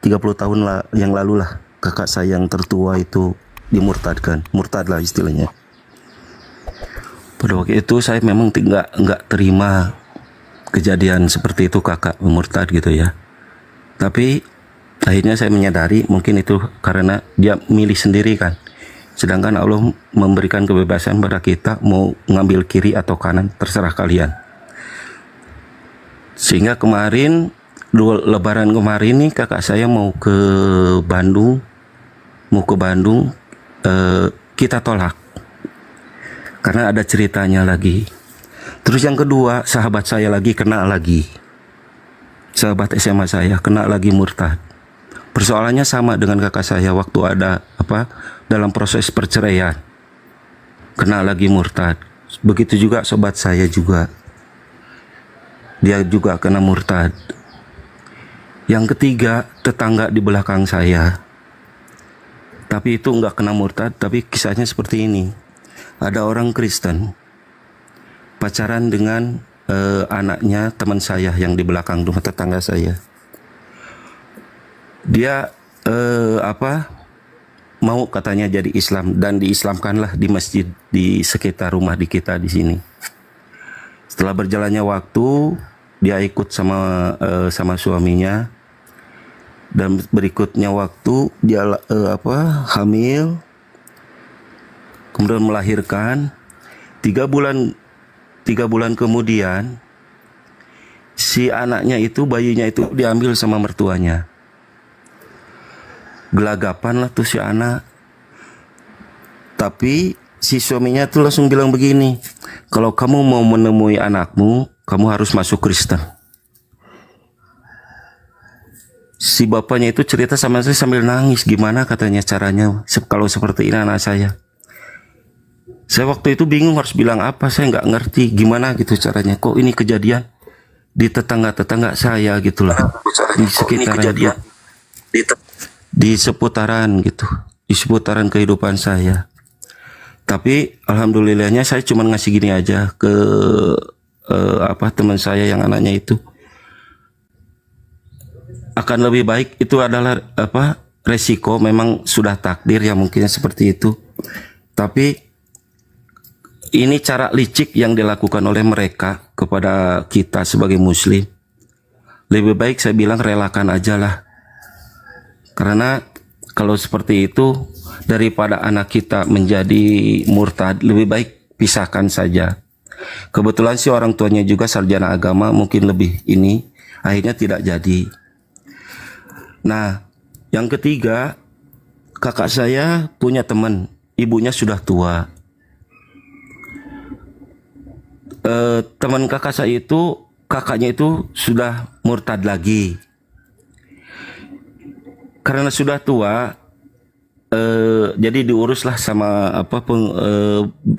30 tahun yang lalu lah, kakak saya yang tertua itu dimurtadkan, murtad lah istilahnya. Pada waktu itu saya memang nggak terima kejadian seperti itu, kakak murtad gitu ya. Tapi akhirnya saya menyadari mungkin itu karena dia milih sendiri kan. Sedangkan Allah memberikan kebebasan pada kita mau ngambil kiri atau kanan, terserah kalian. Sehingga kemarin, Lebaran kemarin nih kakak saya mau ke Bandung, kita tolak karena ada ceritanya lagi. Terus yang kedua, sahabat saya lagi kena lagi, sahabat SMA saya kena lagi murtad. Persoalannya sama dengan kakak saya waktu ada dalam proses perceraian, kena lagi murtad. Begitu juga sobat saya juga, dia juga kena murtad. Yang ketiga, tetangga di belakang saya, tapi itu nggak kena murtad, tapi kisahnya seperti ini. Ada orang Kristen pacaran dengan anaknya teman saya yang di belakang rumah, tetangga saya. Dia mau katanya jadi Islam dan diislamkanlah di masjid di sekitar rumah di kita di sini. Setelah berjalannya waktu, dia ikut sama suaminya, dan berikutnya waktu dia hamil, kemudian melahirkan. 3 bulan kemudian si anaknya itu, bayinya itu diambil sama mertuanya. Gelagapan lah tuh si anak. Tapi si suaminya tuh langsung bilang begini, kalau kamu mau menemui anakmu, kamu harus masuk Kristen. Si bapaknya itu cerita sama saya sambil nangis, gimana katanya caranya kalau seperti ini anak saya. Saya waktu itu bingung harus bilang apa, saya nggak ngerti gimana gitu caranya. Kok ini kejadian di tetangga-tetangga saya gitulah, di sekitaran dia, di seputaran gitu, di seputaran kehidupan saya. Tapi alhamdulillahnya saya cuma ngasih gini aja ke teman saya yang anaknya itu, akan lebih baik. Itu adalah resiko, memang sudah takdir ya mungkin seperti itu. Tapi ini cara licik yang dilakukan oleh mereka kepada kita sebagai muslim. Lebih baik saya bilang relakan aja lah. Karena kalau seperti itu, daripada anak kita menjadi murtad, lebih baik pisahkan saja. Kebetulan sih orang tuanya juga sarjana agama, mungkin lebih ini, akhirnya tidak jadi. Nah, yang ketiga, kakak saya punya teman, ibunya sudah tua. Teman kakak saya itu, kakaknya itu sudah murtad lagi. Karena sudah tua, jadi diuruslah sama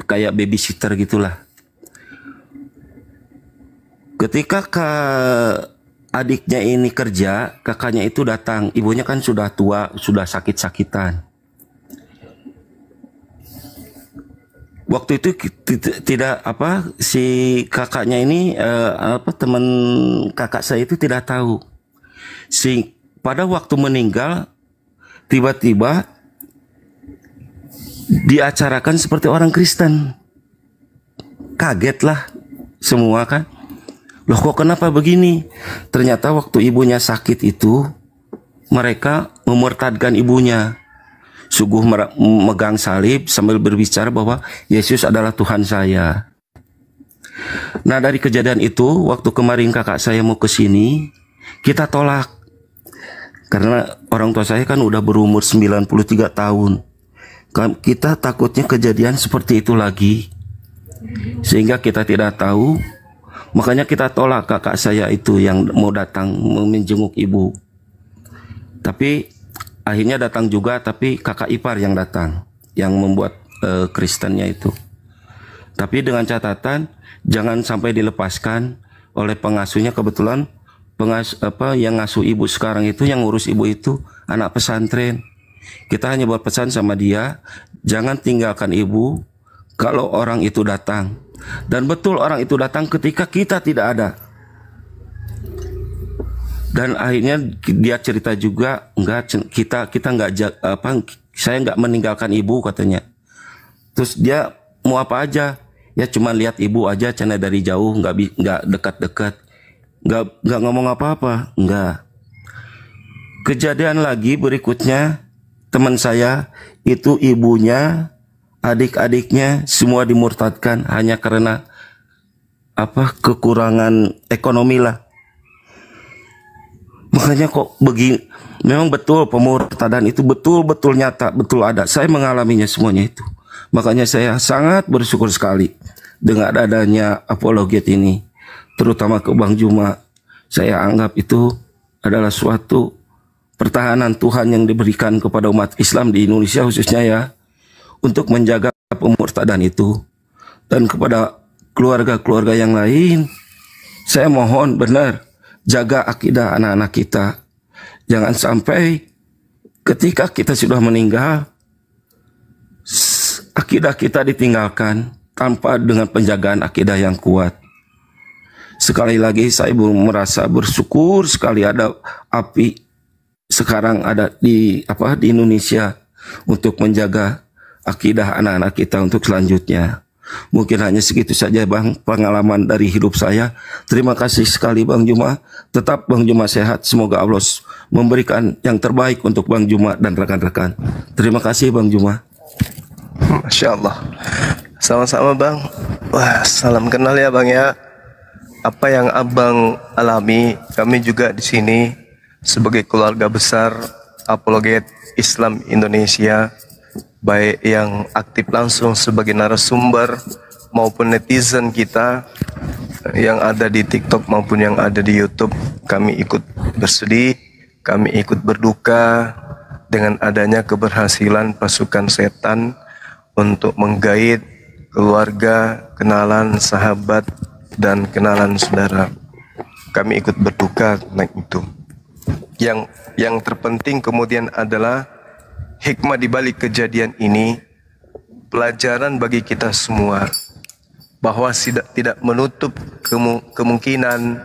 kayak babysitter gitulah. Ketika adiknya ini kerja, kakaknya itu datang, ibunya kan sudah tua, sudah sakit-sakitan. Waktu itu tidak si kakaknya ini teman kakak saya itu tidak tahu. Pada waktu meninggal, tiba-tiba diacarakan seperti orang Kristen. Kagetlah semua kan. Loh kok kenapa begini? Ternyata waktu ibunya sakit itu, mereka memurtadkan ibunya. Sungguh megang salib sambil berbicara bahwa Yesus adalah Tuhan saya. Nah, dari kejadian itu, waktu kemarin kakak saya mau ke sini, kita tolak. Karena orang tua saya kan udah berumur 93 tahun. Kita takutnya kejadian seperti itu lagi. Sehingga kita tidak tahu. Makanya kita tolak kakak saya itu yang mau datang menjenguk ibu. Tapi akhirnya datang juga, tapi kakak ipar yang datang, yang membuat Kristennya itu. Tapi dengan catatan jangan sampai dilepaskan oleh pengasuhnya. Kebetulan yang ngasuh ibu sekarang itu, yang ngurus ibu itu anak pesantren. Kita hanya buat pesan sama dia, jangan tinggalkan ibu kalau orang itu datang. Dan betul orang itu datang ketika kita tidak ada. Dan akhirnya dia cerita juga, kita nggak saya nggak meninggalkan ibu katanya. Terus dia mau apa aja, ya cuma lihat ibu aja, cina dari jauh, nggak dekat-dekat, nggak ngomong apa-apa, nggak. Kejadian lagi berikutnya, teman saya itu ibunya, adik-adiknya semua dimurtadkan hanya karena kekurangan ekonomi lah. Makanya kok begini, memang betul pemurtadan itu betul-betul nyata, betul ada. Saya mengalaminya semuanya itu. Makanya saya sangat bersyukur sekali dengan adanya apologet ini, terutama ke Bang Juma. Saya anggap itu adalah suatu pertahanan Tuhan yang diberikan kepada umat Islam di Indonesia khususnya ya, untuk menjaga pemurtadan itu. Dan kepada keluarga-keluarga yang lain, saya mohon benar, jaga akidah anak-anak kita. Jangan sampai ketika kita sudah meninggal, akidah kita ditinggalkan tanpa dengan penjagaan akidah yang kuat. Sekali lagi saya merasa bersyukur sekali ada api sekarang ada di Indonesia untuk menjaga akidah anak-anak kita untuk selanjutnya. Mungkin hanya segitu saja Bang pengalaman dari hidup saya. Terima kasih sekali Bang Juma. Tetap Bang Juma sehat. Semoga Allah memberikan yang terbaik untuk Bang Juma dan rekan-rekan. Terima kasih Bang Juma. Masya Allah. Sama-sama Bang. Wah, salam kenal ya Bang ya. Apa yang Abang alami, kami juga di sini sebagai keluarga besar apologet Islam Indonesia, baik yang aktif langsung sebagai narasumber maupun netizen kita yang ada di TikTok maupun yang ada di YouTube, kami ikut bersedih, kami ikut berduka dengan adanya keberhasilan pasukan setan untuk menggait keluarga, kenalan sahabat dan kenalan saudara. Kami ikut berduka tentang itu. Yang terpenting kemudian adalah hikmah di balik kejadian ini, pelajaran bagi kita semua bahwa tidak menutup kemungkinan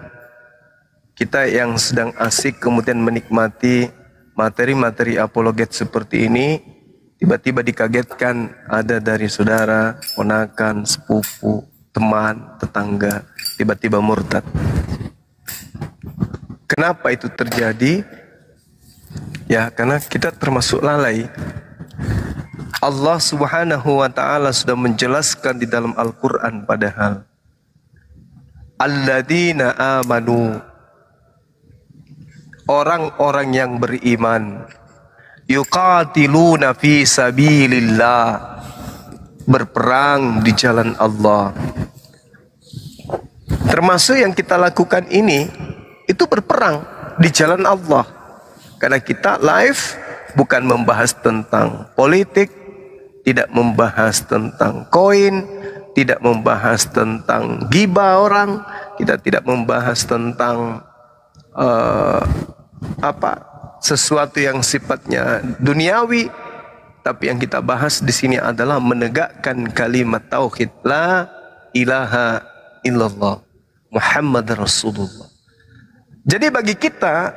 kita yang sedang asik kemudian menikmati materi-materi apologet seperti ini, tiba-tiba dikagetkan ada dari saudara, ponakan, sepupu, teman, tetangga, tiba-tiba murtad. Kenapa itu terjadi? Ya, karena kita termasuk lalai. Allah Subhanahu wa ta'ala sudah menjelaskan di dalam Al-Quran padahal. Alladzina amanu, orang-orang yang beriman, yuqatiluna fi sabilillah, berperang di jalan Allah. Termasuk yang kita lakukan ini, itu berperang di jalan Allah. Karena kita live bukan membahas tentang politik, tidak membahas tentang koin, tidak membahas tentang ghibah orang, kita tidak membahas tentang sesuatu yang sifatnya duniawi, tapi yang kita bahas di sini adalah menegakkan kalimat tauhid la ilaha illallah Muhammad Rasulullah. Jadi bagi kita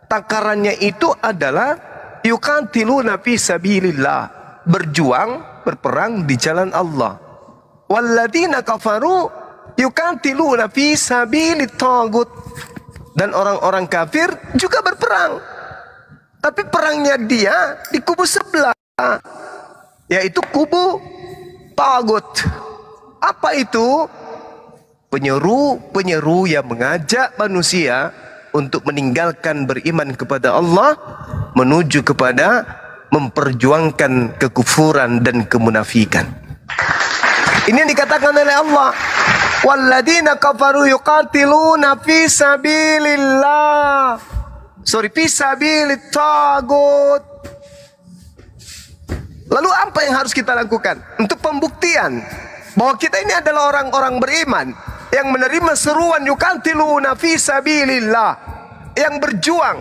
takarannya itu adalah yuqatiluna fi sabilillah, berjuang, berperang di jalan Allah. Walladzina kafaru yuqatiluna fi sabilit tagut, dan orang-orang kafir juga berperang. Tapi perangnya dia di kubu sebelah, yaitu kubu tagut. Apa itu? Penyeru yang mengajak manusia untuk meninggalkan beriman kepada Allah menuju kepada memperjuangkan kekufuran dan kemunafikan. Ini yang dikatakan oleh Allah. Walladzina kafaru yuqatiluna fi sabilillah. Fi sabilit tagut. Lalu apa yang harus kita lakukan? Untuk pembuktian bahwa kita ini adalah orang-orang beriman yang menerima seruan yuqatiluna fi sabilillah, yang berjuang,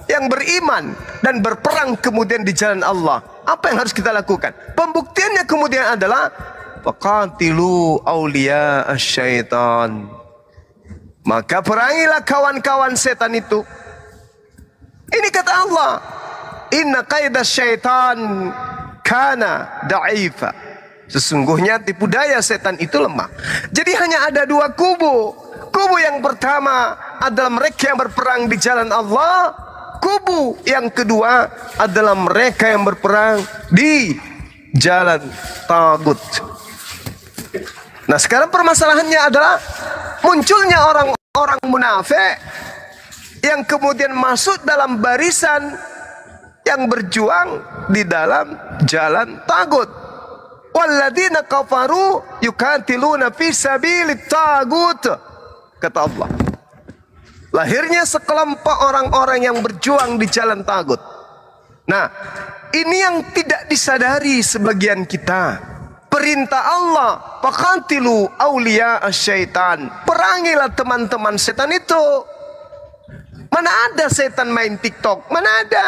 yang beriman dan berperang kemudian di jalan Allah. Apa yang harus kita lakukan? Pembuktiannya kemudian adalah faqatilu awliya asyaitan. Maka perangilah kawan-kawan setan itu. Ini kata Allah, inna kaida syaitan kana da'ifa. Sesungguhnya tipu daya setan itu lemah. Jadi hanya ada dua kubu. Kubu yang pertama adalah mereka yang berperang di jalan Allah. Kubu yang kedua adalah mereka yang berperang di jalan tagut. Nah, sekarang permasalahannya adalah munculnya orang-orang munafik yang kemudian masuk dalam barisan yang berjuang di dalam jalan tagut. Walladzina kafaru yukatiluna fi sabilit tagut. Kata Allah, lahirnya sekelompok orang-orang yang berjuang di jalan tagut. Nah, ini yang tidak disadari sebagian kita. Perintah Allah, faqatilu awliya asyaitan. Perangilah teman-teman setan itu. Mana ada setan main TikTok? Mana ada?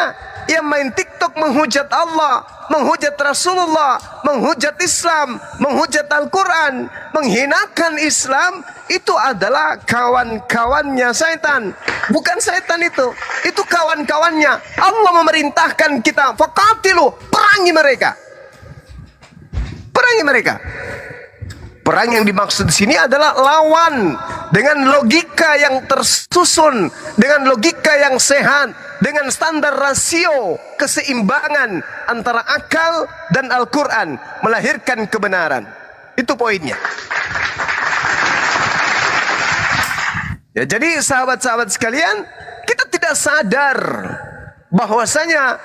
Yang main TikTok menghujat Allah, menghujat Rasulullah, menghujat Islam, menghujat Al-Quran, menghinakan Islam. Itu adalah kawan-kawannya setan. Bukan setan itu kawan-kawannya. Allah memerintahkan kita, faqatilu, perangi mereka. Perangi mereka. Perang yang dimaksud di sini adalah lawan dengan logika yang tersusun, dengan logika yang sehat, dengan standar rasio keseimbangan antara akal dan Al-Quran, melahirkan kebenaran. Itu poinnya. Ya, jadi sahabat-sahabat sekalian, kita tidak sadar bahwasanya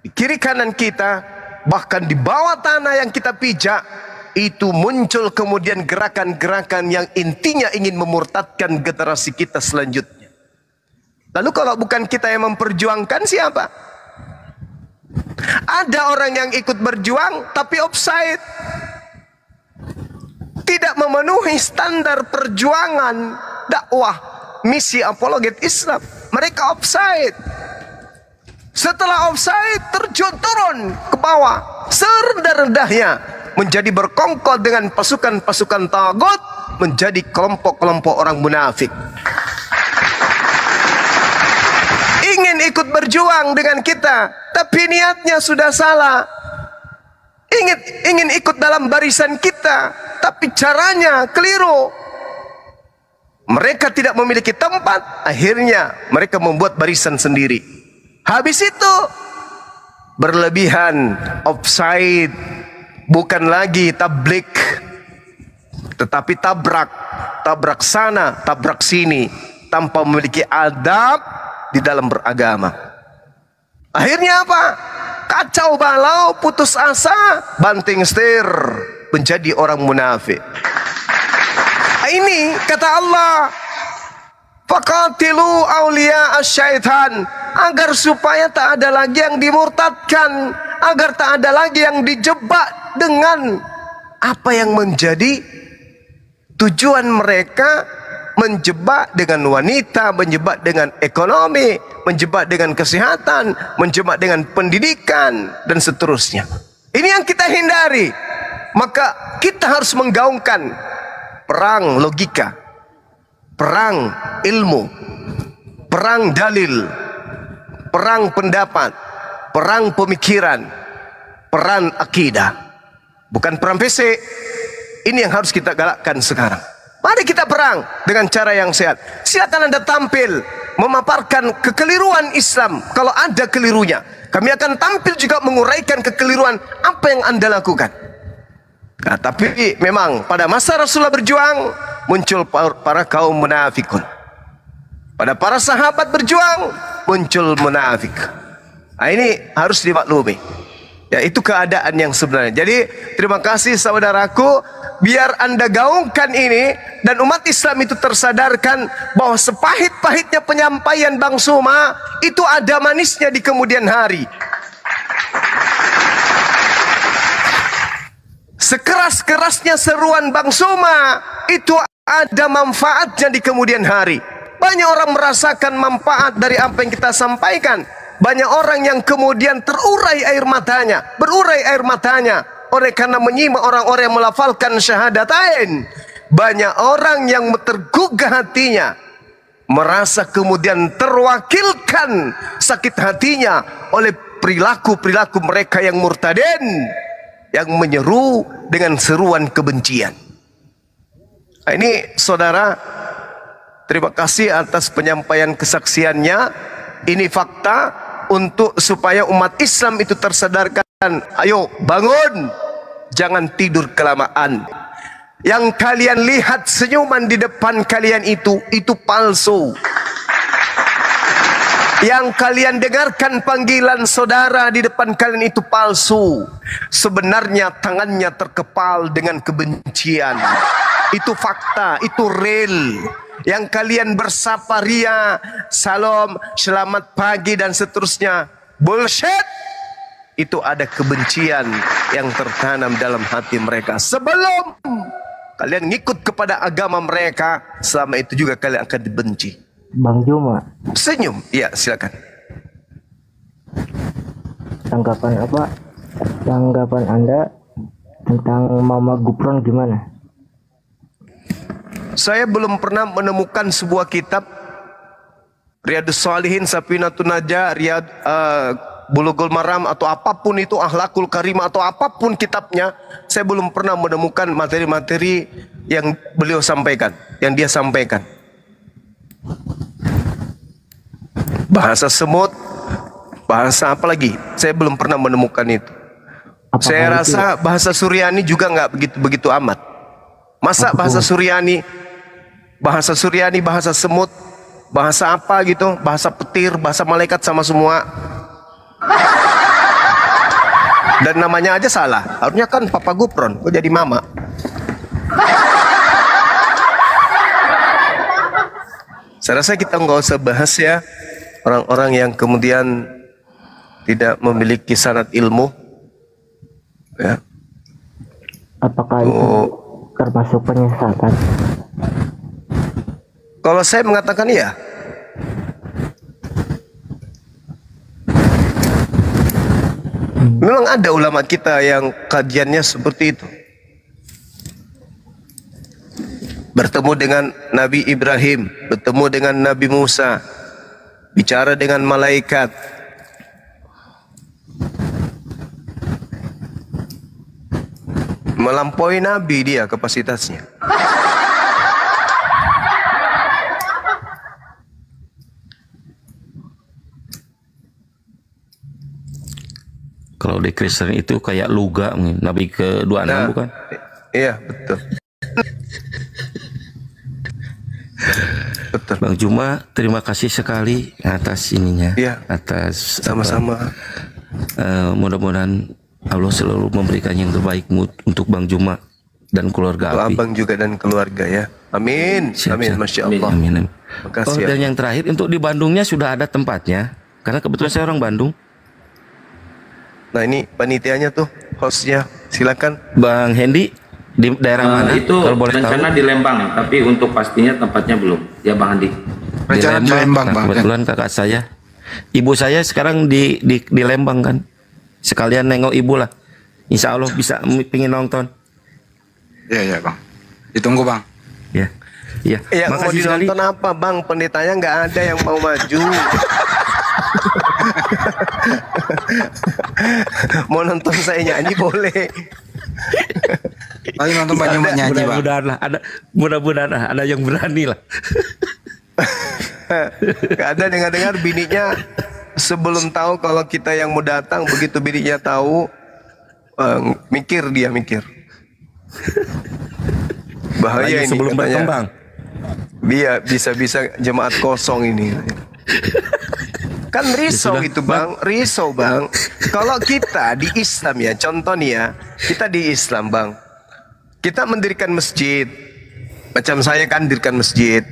di kiri kanan kita, bahkan di bawah tanah yang kita pijak, itu muncul kemudian gerakan-gerakan yang intinya ingin memurtadkan generasi kita selanjutnya. Lalu kalau bukan kita yang memperjuangkan, siapa? Ada orang yang ikut berjuang tapi offside, tidak memenuhi standar perjuangan dakwah misi apologet Islam. Mereka offside. Setelah offside, terjun turun ke bawah serendah-rendahnya, menjadi berkongkol dengan pasukan-pasukan tagut, menjadi kelompok-kelompok orang munafik. Ingin ikut berjuang dengan kita, tapi niatnya sudah salah. Ingin ikut dalam barisan kita, tapi caranya keliru. Mereka tidak memiliki tempat, akhirnya mereka membuat barisan sendiri. Habis itu berlebihan, offside. Bukan lagi tablik, tetapi tabrak sana, tabrak sini, tanpa memiliki adab di dalam beragama. Akhirnya apa? Kacau balau, putus asa, banting setir, menjadi orang munafik. Ini kata Allah, faqatilu awliya asyaitan, agar supaya tak ada lagi yang dimurtadkan, agar tak ada lagi yang dijebak dengan apa yang menjadi tujuan mereka, menjebak dengan wanita, menjebak dengan ekonomi, menjebak dengan kesehatan, menjebak dengan pendidikan, dan seterusnya. Ini yang kita hindari. Maka kita harus menggaungkan perang logika, perang ilmu, perang dalil, perang pendapat, perang pemikiran, perang akidah. Bukan perang fisik. Ini yang harus kita galakkan sekarang. Mari kita perang dengan cara yang sehat. Silakan Anda tampil memaparkan kekeliruan Islam kalau ada kelirunya. Kami akan tampil juga menguraikan kekeliruan apa yang Anda lakukan. Nah, tapi memang pada masa Rasulullah berjuang, muncul para kaum munafikun. Pada para sahabat berjuang, muncul munafik. Nah, ini harus dimaklumi. Ya, itu keadaan yang sebenarnya. Jadi terima kasih saudaraku, biar Anda gaungkan ini dan umat Islam itu tersadarkan bahwa sepahit-pahitnya penyampaian Bang Suma, itu ada manisnya di kemudian hari. Sekeras-kerasnya seruan Bang Suma, itu ada manfaatnya di kemudian hari. Banyak orang merasakan manfaat dari apa yang kita sampaikan. Banyak orang yang kemudian berurai air matanya oleh karena menyimak orang-orang yang melafalkan syahadatain. Banyak orang yang tergugah hatinya merasa kemudian terwakilkan sakit hatinya oleh perilaku-perilaku mereka yang murtadin, yang menyeru dengan seruan kebencian. Nah, ini saudara, terima kasih atas penyampaian kesaksiannya. Ini fakta untuk supaya umat Islam itu tersadarkan. Ayo bangun, jangan tidur kelamaan. Yang kalian lihat senyuman di depan kalian itu palsu. Yang kalian dengarkan panggilan saudara di depan kalian itu palsu. Sebenarnya tangannya terkepal dengan kebencian. Itu fakta, itu real. Yang kalian bersapa ria, salam, selamat pagi dan seterusnya, bullshit. Itu ada kebencian yang tertanam dalam hati mereka. Sebelum kalian ngikut kepada agama mereka, selama itu juga kalian akan dibenci. Bang Juma, Senyum, ya silakan. tanggapan apa? Tanggapan Anda tentang Mama Gufron gimana? Saya belum pernah menemukan sebuah kitab Riyadus Shalihin, Safinatun Najah, Bulughul Maram atau apapun itu, Akhlakul Karimah atau apapun kitabnya, saya belum pernah menemukan materi-materi yang beliau sampaikan, yang dia sampaikan. Bahasa semut, bahasa apa lagi? Saya belum pernah menemukan itu. Apakah Saya itu- rasa bahasa Suryani juga nggak begitu amat. Masa bahasa Suryani, bahasa semut, bahasa apa gitu, bahasa petir, bahasa malaikat sama semua. Dan namanya aja salah. Harusnya kan Papa Gufron, kok jadi Mama? Saya rasa kita nggak usah bahas ya orang-orang yang kemudian tidak memiliki sanad ilmu. Ya. Apakah itu termasuk penyesatan? Kalau saya mengatakan iya. Memang ada ulama kita yang kajiannya seperti itu. Bertemu dengan Nabi Ibrahim, bertemu dengan Nabi Musa, bicara dengan malaikat. Melampaui Nabi dia kapasitasnya. Kalau di Kristen itu kayak Luga, Nabi ke-26 bukan? Iya, betul. Betul. Bang Juma, terima kasih sekali atas ininya, Iya. atas Sama-sama. mudah-mudahan Allah selalu memberikan yang terbaik untuk Bang Juma dan keluarga Untuk Abi. abang juga dan keluarga ya. Amin. Siap, Amin. siap. Masya Allah. Amin, amin. Makasih Oh, ya. dan yang terakhir untuk di Bandungnya sudah ada tempatnya, karena kebetulan saya orang Bandung. Nah ini panitianya tuh, hostnya. Silakan. Bang Hendy di daerah mana? Itu Kalau boleh tahu. rencana di Lembang, tapi untuk pastinya tempatnya belum. Ya Bang Andi. Rencana di Lembang, Nah, Bang. kebetulan kakak saya, ibu saya sekarang di Lembang kan. Sekalian nengok ibu lah. Insya Allah bisa pingin nonton. Iya, iya, Bang. Ditunggu, Bang. Ya, ya. Ya mau Makasih sekali. dinonton apa bang? Pendetanya nggak ada yang mau maju. Mau nonton saya nyanyi boleh. Tadi nonton Bang Juma nyanyi, Bang. Mudah-mudahan ada yang berani lah. Gak ada dengar-dengar bininya sebelum tahu kalau kita yang mau datang, begitu bininya tahu, mikir. Bahaya Lagi ini sebelum katanya. berkembang. Dia bisa-bisa jemaat kosong ini. Kan risau Ya sudah, itu bang, risau bang. Kalau kita di Islam ya, contoh nih ya, kita di Islam bang, kita mendirikan masjid, macam saya kan dirikan masjid.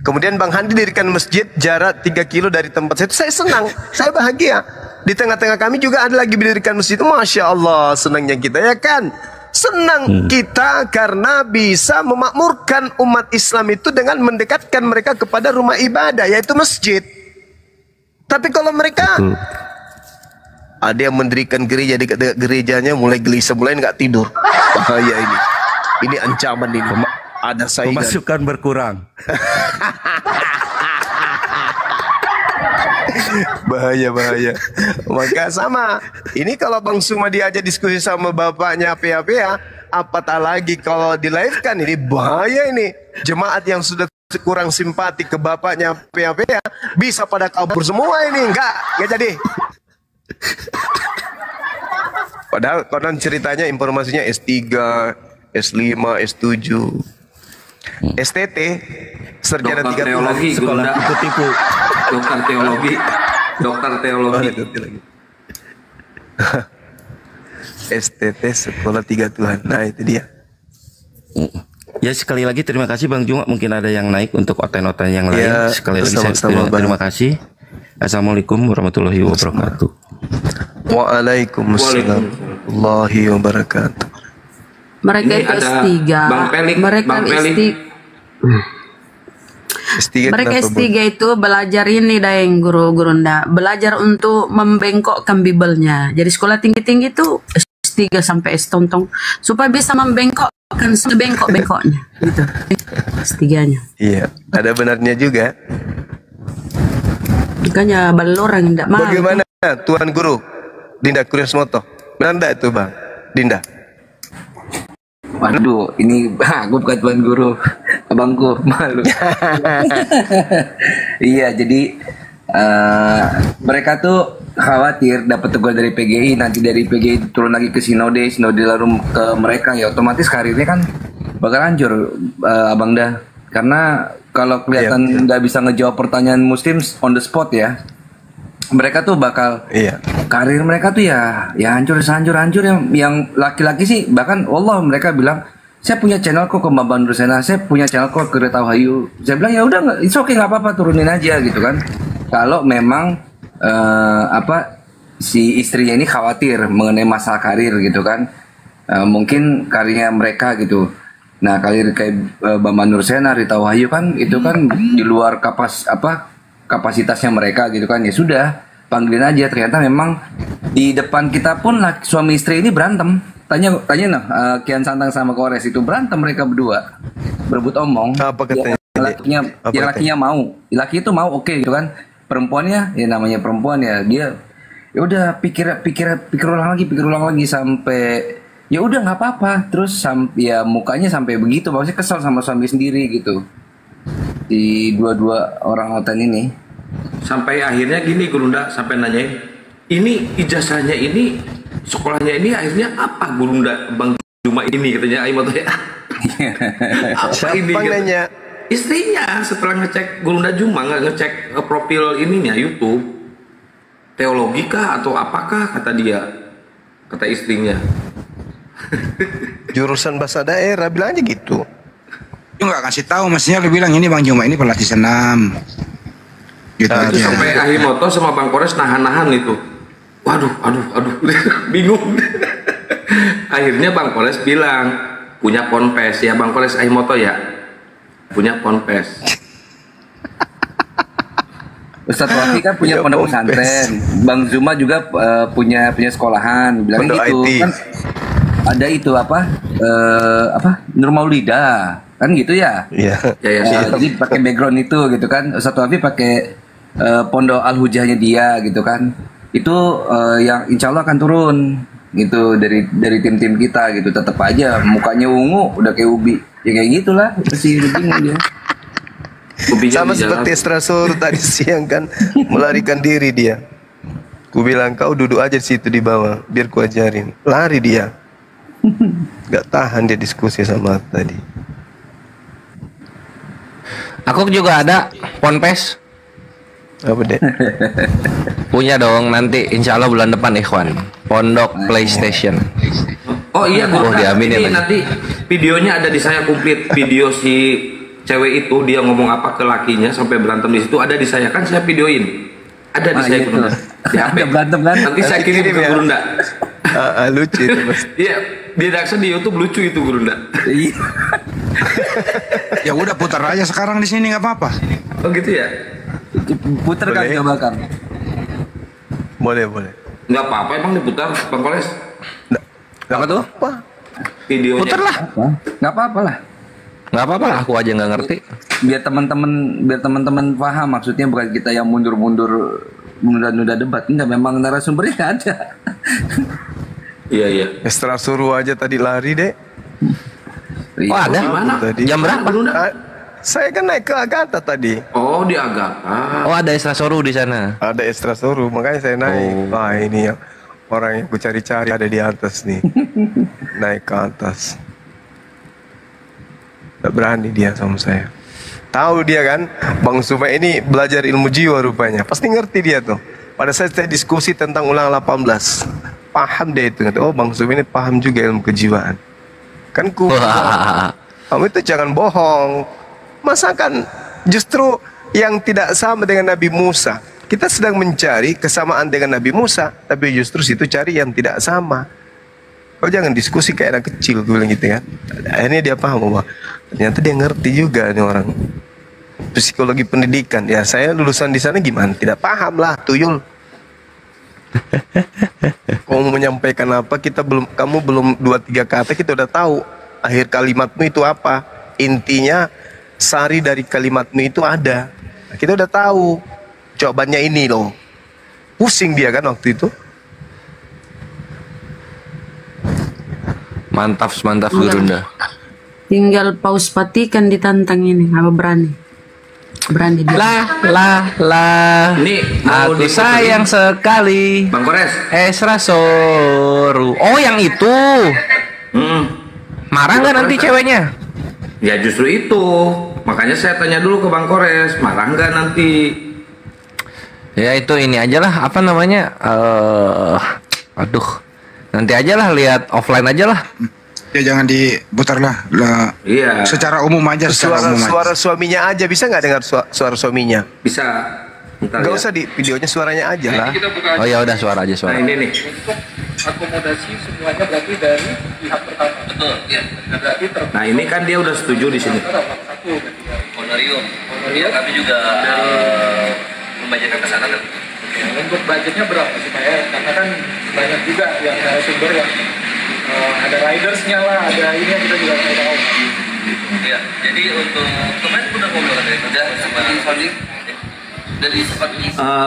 Kemudian Bang Handi dirikan masjid jarak 3 kilo dari tempat saya. Itu saya senang, saya bahagia. Di tengah-tengah kami juga ada lagi mendirikan masjid. Masya Allah, senangnya kita ya kan. Senang kita karena bisa memakmurkan umat Islam itu dengan mendekatkan mereka kepada rumah ibadah, yaitu masjid. Tapi kalau mereka ada yang mendirikan gereja, di gerejanya mulai gelisah, mulai nggak tidur. Bahaya ini. Ini ancaman ini. Ada saingan. Pemasukan berkurang. Bahaya. Maka sama. Ini kalau Bang Suma diajak diskusi sama bapaknya PA, apatah lagi kalau di live kan, ini bahaya ini. Jemaat yang sudah kurang simpati ke bapaknya PA bisa pada kabur semua ini. Enggak jadi. Padahal konon ceritanya informasinya S3, S5, S7, STT, sarjana Dokter 3 teologi, Sekolah Gurunda. tipu-tipu. Dokter teologi. STT sekolah 3 Tuhan. Nah itu dia. Ya sekali lagi terima kasih Bang Juma. Mungkin ada yang naik untuk oten-oten yang lain. Ya, Sekali lagi saya sama-sama, Bang. terima kasih. Assalamualaikum warahmatullahi wabarakatuh. Waalaikumsalam warahmatullahi wabarakatuh. Mereka Ini itu ada S3. Bang Pelik, Mereka Bang Pelik. S3 Mereka kenapa, S3 itu belajar ini Daeng guru-gurunda, belajar untuk membengkokkan Bibelnya. Jadi sekolah tinggi-tinggi itu S3 sampai S tontong supaya bisa membengkokkan sebengkok-bengkoknya gitu. S3-nya. Iya, ada benarnya juga. Makanya balorang tidak mau. Bagaimana Tuan Guru Dinda Kuriasmoto? Benar enggak itu Bang Dinda? Waduh, ini aku bukan tuan guru, abangku malu. Iya, jadi mereka tuh khawatir dapat teguran dari PGI, nanti dari PGI turun lagi ke sinode lalu ke mereka, ya otomatis karirnya kan bakal hancur, abang dah. Karena kalau kelihatan nggak bisa ngejawab pertanyaan Muslim on the spot ya, mereka tuh bakal karir mereka tuh ya hancur yang laki-laki sih, bahkan Allah mereka bilang saya punya channel kok ke Bambang Nurusena, saya punya channel kok ke Rita Wahyu. Saya bilang ya udah nggak, it's okay, nggak apa-apa, turunin aja gitu kan. Kalau memang si istrinya ini khawatir mengenai masalah karir gitu kan, mungkin karirnya mereka gitu. Nah karir kayak Bambang Nurusena, Rita Wahyu kan itu kan di luar kapasitasnya mereka gitu kan, ya sudah panggilin aja. Ternyata memang di depan kita pun suami istri ini berantem. Tanya nah Kian Santang sama Kores itu berantem, mereka berdua berebut omong. Apa katanya? Yang lakinya mau, laki itu mau oke gitu kan. Perempuannya ya namanya perempuan ya, dia ya udah pikir ulang lagi sampai ya udah nggak apa-apa. Terus ya mukanya sampai begitu, maksudnya kesel sama suami sendiri gitu. Di dua orang hotel ini Sampai akhirnya gini Gurunda, sampai nanyain, ini ijazahnya ini, sekolahnya ini akhirnya apa Gurunda Bang Juma ini, katanya Aimo tuh ya. Apa Siapa ini? Gitu. nanya? Istrinya setelah ngecek Gurunda Juma, nggak ngecek profil ininya YouTube, teologi kah atau apakah, kata dia, kata istrinya. Jurusan bahasa daerah, bilang aja gitu. Lu nggak kasih tahu, mestinya lu bilang ini Bang Juma ini pelatih senam. Gitu Nah, itu aja. sampai Ahimoto sama Bang Kores nahan-nahan itu. Waduh, bingung. Akhirnya Bang Kores bilang, punya ponpes ya Bang Kores Ahimoto ya, punya ponpes. Ustadz Wafi kan punya pondok pesantren, Bang Zuma juga punya sekolahan, bilang Pondok gitu IT. kan. Ada itu Nur Maulida kan gitu ya. Iya. Jadi pakai background itu gitu kan. Ustadz Wafi pakai pondok Al Hujahnya dia gitu kan. Itu yang insya Allah akan turun gitu dari tim-tim kita gitu. Tetap aja mukanya ungu udah kayak ubi, ya kayak gitulah, masih bingung dia. Ubinya Sama di jalan. seperti Estrasur tadi siang kan, melarikan diri dia. Ku bilang kau duduk aja di situ di bawah, biar ku ajarin. Lari dia. Gak tahan dia diskusi sama aku tadi. Aku juga ada ponpes. Apa deh? Punya dong nanti insya Allah bulan depan Ikhwan. Pondok PlayStation. Oh iya, Oh, diaminin ini lagi. nanti videonya ada di saya komplit. Video si cewek itu dia ngomong apa ke lakinya sampai berantem di situ ada di saya, kan saya videoin. Ada di saya Iya, Gurunda. Di HP. Ada berantem kan? Nanti saya kirim ke ya. Gurunda. Lucu itu mas. Iya, di reaction di YouTube lucu itu Gurunda. Iya. Ya udah putar aja sekarang di sini nggak apa-apa. Oh gitu ya? Puter kan Boleh. coba kan. Boleh. Nggak apa-apa emang diputar Bang Koles Apa tuh? Apa? videonya. Putar lah. Nggak apa-apa lah. Nggak apa-apa, aku aja nggak ngerti. Biar teman-teman paham, maksudnya bukan kita yang mundur-mundur menunda-nunda debat. Enggak, memang narasumbernya nggak ada. Iya, iya. Ekstra suruh aja tadi lari deh. Oh ada? Gimana? Tadi. Jam berapa? Ah, saya kan naik ke Agatha tadi. Oh, di Agatha. Oh ada Isra Soru di sana. Ada ekstra suruh, makanya saya naik. Wah ini yang orang yang ku cari-cari ada di atas nih. Naik ke atas. Gak berani dia sama saya. Tahu dia kan, Bang Suma ini belajar ilmu jiwa rupanya. Pasti ngerti dia tuh. Pada saat saya diskusi tentang ulang 18, paham dia itu. Oh Bang Suma ini paham juga ilmu kejiwaan. Kan Wah. kamu itu jangan bohong. Masakan justru yang tidak sama dengan Nabi Musa. Kita sedang mencari kesamaan dengan Nabi Musa, tapi justru situ cari yang tidak sama. Kau jangan diskusi kayak anak kecil, gue bilang gitu kan. Akhirnya dia paham bahwa ternyata dia ngerti juga nih orang. Psikologi pendidikan. Ya saya lulusan di sana gimana? Tidak paham lah, tuyul. Kau mau menyampaikan apa? Kamu belum 2-3 kata kita udah tahu akhir kalimatmu itu apa. Intinya sari dari kalimatmu itu ada. Nah, kita udah tahu jawabannya ini loh. Pusing dia kan waktu itu. Mantap Gurunda. Tinggal Paus Patikan ditantang ini, apa berani? Berani dia. Lah. Ini mau Aku sayang sekali. Bang Kores. Esra Soru. Oh yang itu. Marah nggak nanti ceweknya? Ya justru itu. Makanya saya tanya dulu ke Bang Kores, marah nggak nanti? Ya itu ini aja lah. Apa namanya? Aduh. Nanti aja lah, lihat offline aja lah. Ya jangan diputar lah. Iya. Secara umum aja. Suara suaminya aja, bisa nggak dengar suara suaminya? Bisa. Bentar Nggak ya. usah di videonya, suaranya aja lah. Oh ya udah suara aja Nah suara. ini nih. Akomodasi semuanya berarti dari pihak pertama. Betul, iya. Berarti Nah ini kan dia udah setuju di sini. satu. Honorium. Ya, kami juga membacakan ke sana. Untuk budgetnya berapa supaya karena kan banyak juga yang narasumber yang ada ridersnya lah, ada ini yang kita juga nggak tahu. Ya, jadi untuk kemarin udah ngobrol kan udah seperti Sony dari seperti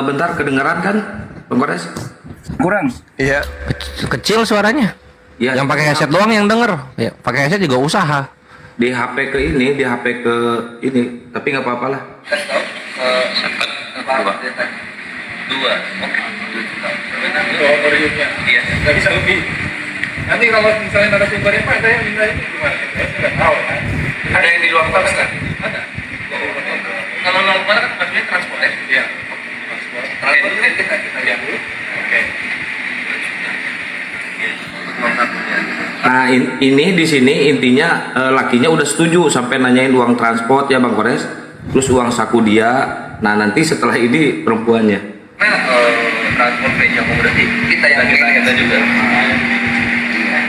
Bentar kedengeran kan Bang Kores? kurang. Iya. Kecil suaranya. Ya, Yang pakai headset doang yang denger. Ya, pakai headset juga usaha. di HP ke ini, di HP ke ini, tapi nggak apa-apa lah. Kasih tahu sempat dua. Oke. Untuk honoriumnya. Iya. Nggak bisa lebih. Nanti kalau misalnya narasumbernya Pak, saya minta ini gimana? Saya nggak tahu kan. Ada yang di luar kota kan? Ada. Kalau luar kota kan maksudnya transport ya? Iya. Transport itu kita lihat dulu. Oke. Nah ini di sini intinya lakinya udah setuju sampai nanyain uang transport ya Bang Kores, terus uang saku dia. Nah nanti setelah ini perempuannya. Nah, transport meja akomodasi kita yang kita juga.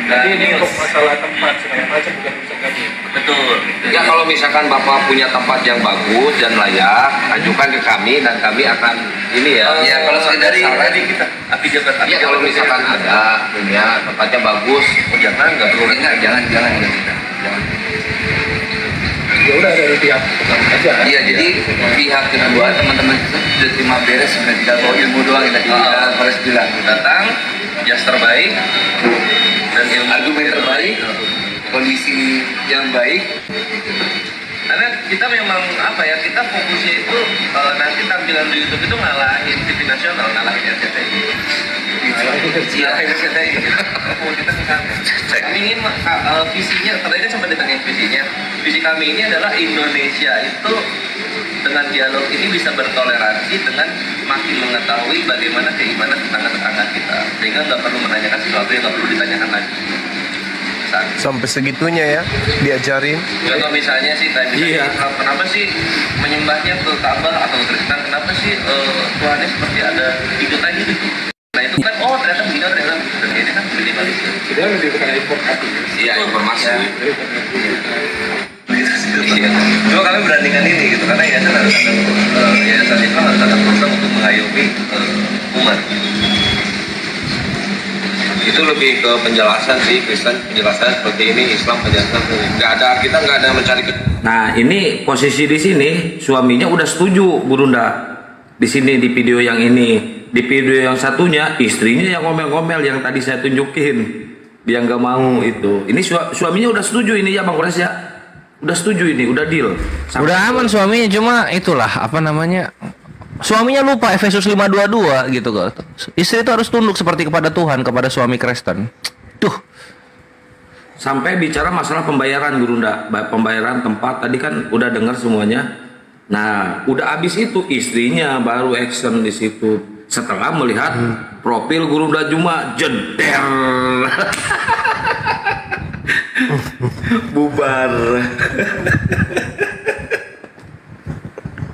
Jadi ini untuk masalah tempat segala macam bukan urusan kami. Betul. Ya kalau misalkan Bapak punya tempat yang bagus dan layak, ajukan ke kami dan kami akan ini ya. Ya kalau dari kita api jabat. Ya kalau misalkan ada punya tempatnya bagus, Oh, jangan nggak perlu jangan. Ya udah dari pihak pertama aja. Iya, jadi pihak kedua teman-teman itu sudah terima beres sebenarnya tidak bawa ilmu doang yang tadi Faris bilang datang jas terbaik dan ilmu argumen terbaik kondisi yang baik karena kita memang apa ya kita fokusnya itu nanti tampilan di YouTube itu ngalahin TV nasional ngalahin RCTI. Iya, RCTI. Kita ke sana. Kami ingin visinya, tadi kan sempat ditanya visinya. Visi kami ini adalah Indonesia itu dengan dialog ini bisa bertoleransi dengan makin mengetahui bagaimana keimanan tetangga-tetangga kita, sehingga nggak perlu menanyakan sesuatu yang nggak perlu ditanyakan lagi. Sampai segitunya ya diajarin. Contoh misalnya sih tadi kenapa sih menyembahnya ke Ka'bah atau ke Kristen, kenapa sih Tuhannya seperti ada ikutannya gitu. Nah itu kan ternyata begini ternyata dan ini kan minimalis. Sebenarnya lebih bukan informasi. Iya informasi. Iya. Cuma kami berandingkan ini gitu karena yayasan harus ada yayasan Islam harus ada program untuk mengayomi umat. itu lebih ke penjelasan sih, Kristen penjelasan seperti ini, Islam penjelasan nggak ada, kita nggak ada mencari. Nah ini posisi di sini suaminya udah setuju Burunda di sini di video yang ini. di video yang satunya istrinya yang ngomel-ngomel yang tadi saya tunjukin. Dia nggak mau itu. Ini suaminya udah setuju ini ya Bang Kores ya. Udah setuju ini, udah deal. Udah aman suaminya, cuma itulah apa namanya? Suaminya lupa Efesus 5:22 gitu kok. Istri itu harus tunduk seperti kepada Tuhan, kepada suami Kristen. Tuh. Sampai bicara masalah pembayaran Gurunda, pembayaran tempat tadi kan udah dengar semuanya. Nah, udah habis itu istrinya baru action di situ. Setelah melihat profil Gurunda Juma jeder. Bubar.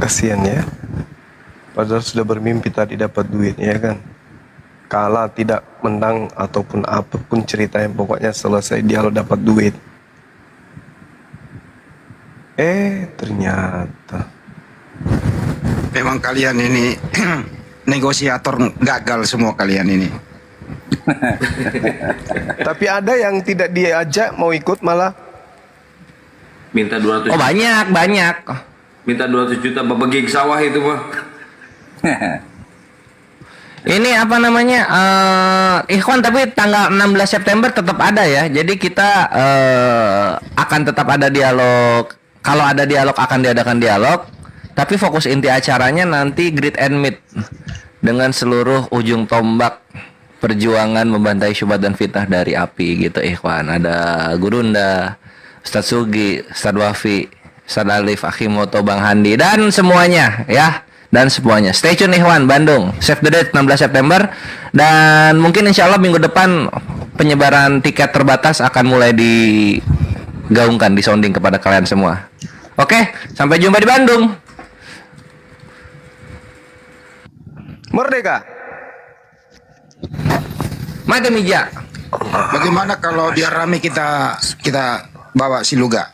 Kasihan ya. Padahal sudah bermimpi tadi dapat duit ya kan. Kalah tidak menang ataupun apapun ceritanya, pokoknya selesai dia lo dapat duit. Ternyata Memang kalian ini negosiator gagal semua kalian ini. tapi ada yang tidak diajak mau ikut malah Minta 200. Oh banyak. Minta 200 juta bagi sawah itu mah. Ini apa namanya? Ikhwan, tapi tanggal 16 September tetap ada ya. Jadi kita akan tetap ada dialog. Kalau ada dialog akan diadakan dialog. Tapi fokus inti acaranya nanti greet and meet dengan seluruh ujung tombak perjuangan membantai syubhat dan fitnah dari api gitu ikhwan. Ada Gurunda, Ustadz Sugi, Ustadz Wafi, Ustadz Alif, Akimoto, Bang Handi dan semuanya ya. Dan semuanya. Stay tune ikhwan, Bandung. Save the date 16 September. Dan mungkin insya Allah minggu depan penyebaran tiket terbatas akan mulai digaungkan, disounding kepada kalian semua. Oke, sampai jumpa di Bandung. merdeka. Mati Mija. Bagaimana kalau biar rame kita bawa si Luga?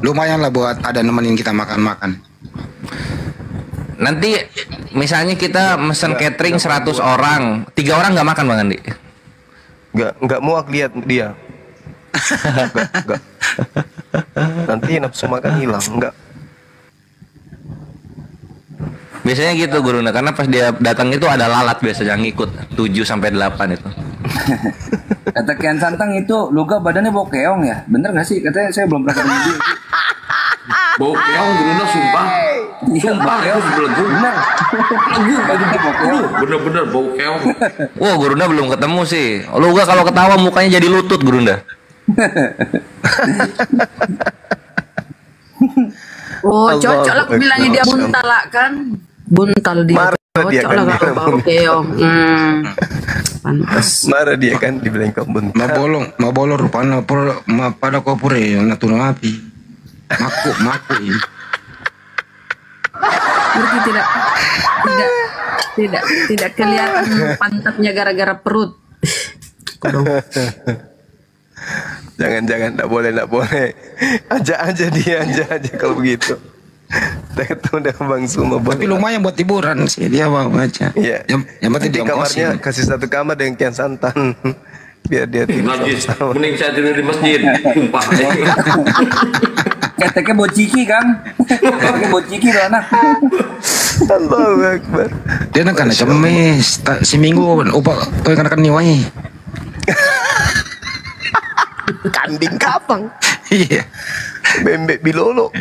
Lumayan lah buat ada nemenin kita makan-makan. Nanti misalnya kita mesen catering 100 orang, 3 orang nggak makan Bang Andi? Nggak muak lihat dia. Nggak. Nanti nafsu makan hilang, enggak. Biasanya gitu Guruna, karena pas dia datang itu ada lalat biasanya ngikut 7 sampai 8 itu. Kata Kian Santang itu Luga badannya bau keong ya? Bener nggak sih? Katanya saya belum pernah ketemu dia. Bau keong Gurunda sumpah. Sumpah ya belegu. Bener. Bener-bener bau keong. Wah, Gurunda belum ketemu sih. Luga kalau ketawa mukanya jadi lutut Gurunda. Oh, cocok lah aku bilangnya dia buntal lah kan. Buntal dia. Marah dia Cocok kan, lah dia kalau bau keong. Pantas. Marah dia kan dibilang kau bentar. Mau bolong rupanya pada kau pure natuna api. Maku ini. Berarti tidak kelihatan pantatnya gara-gara perut. Jangan, enggak boleh. Ajak aja kalau begitu. Kita ketemu dengan Bang Suma. Tapi lumayan buat hiburan sih dia baca. Iya. Yang penting di dia kamarnya kasih satu kamar dengan Kian Santan. Biar dia tidur Masjid. sama. Mending saya tidur di masjid. Sumpah. Keteknya bociki kan? Keteknya bociki tuh anak. Allahu Akbar. Dia nak kena kemis seminggu opa kau kan niwai. Kanding kapang. Iya. Bembek bilolo.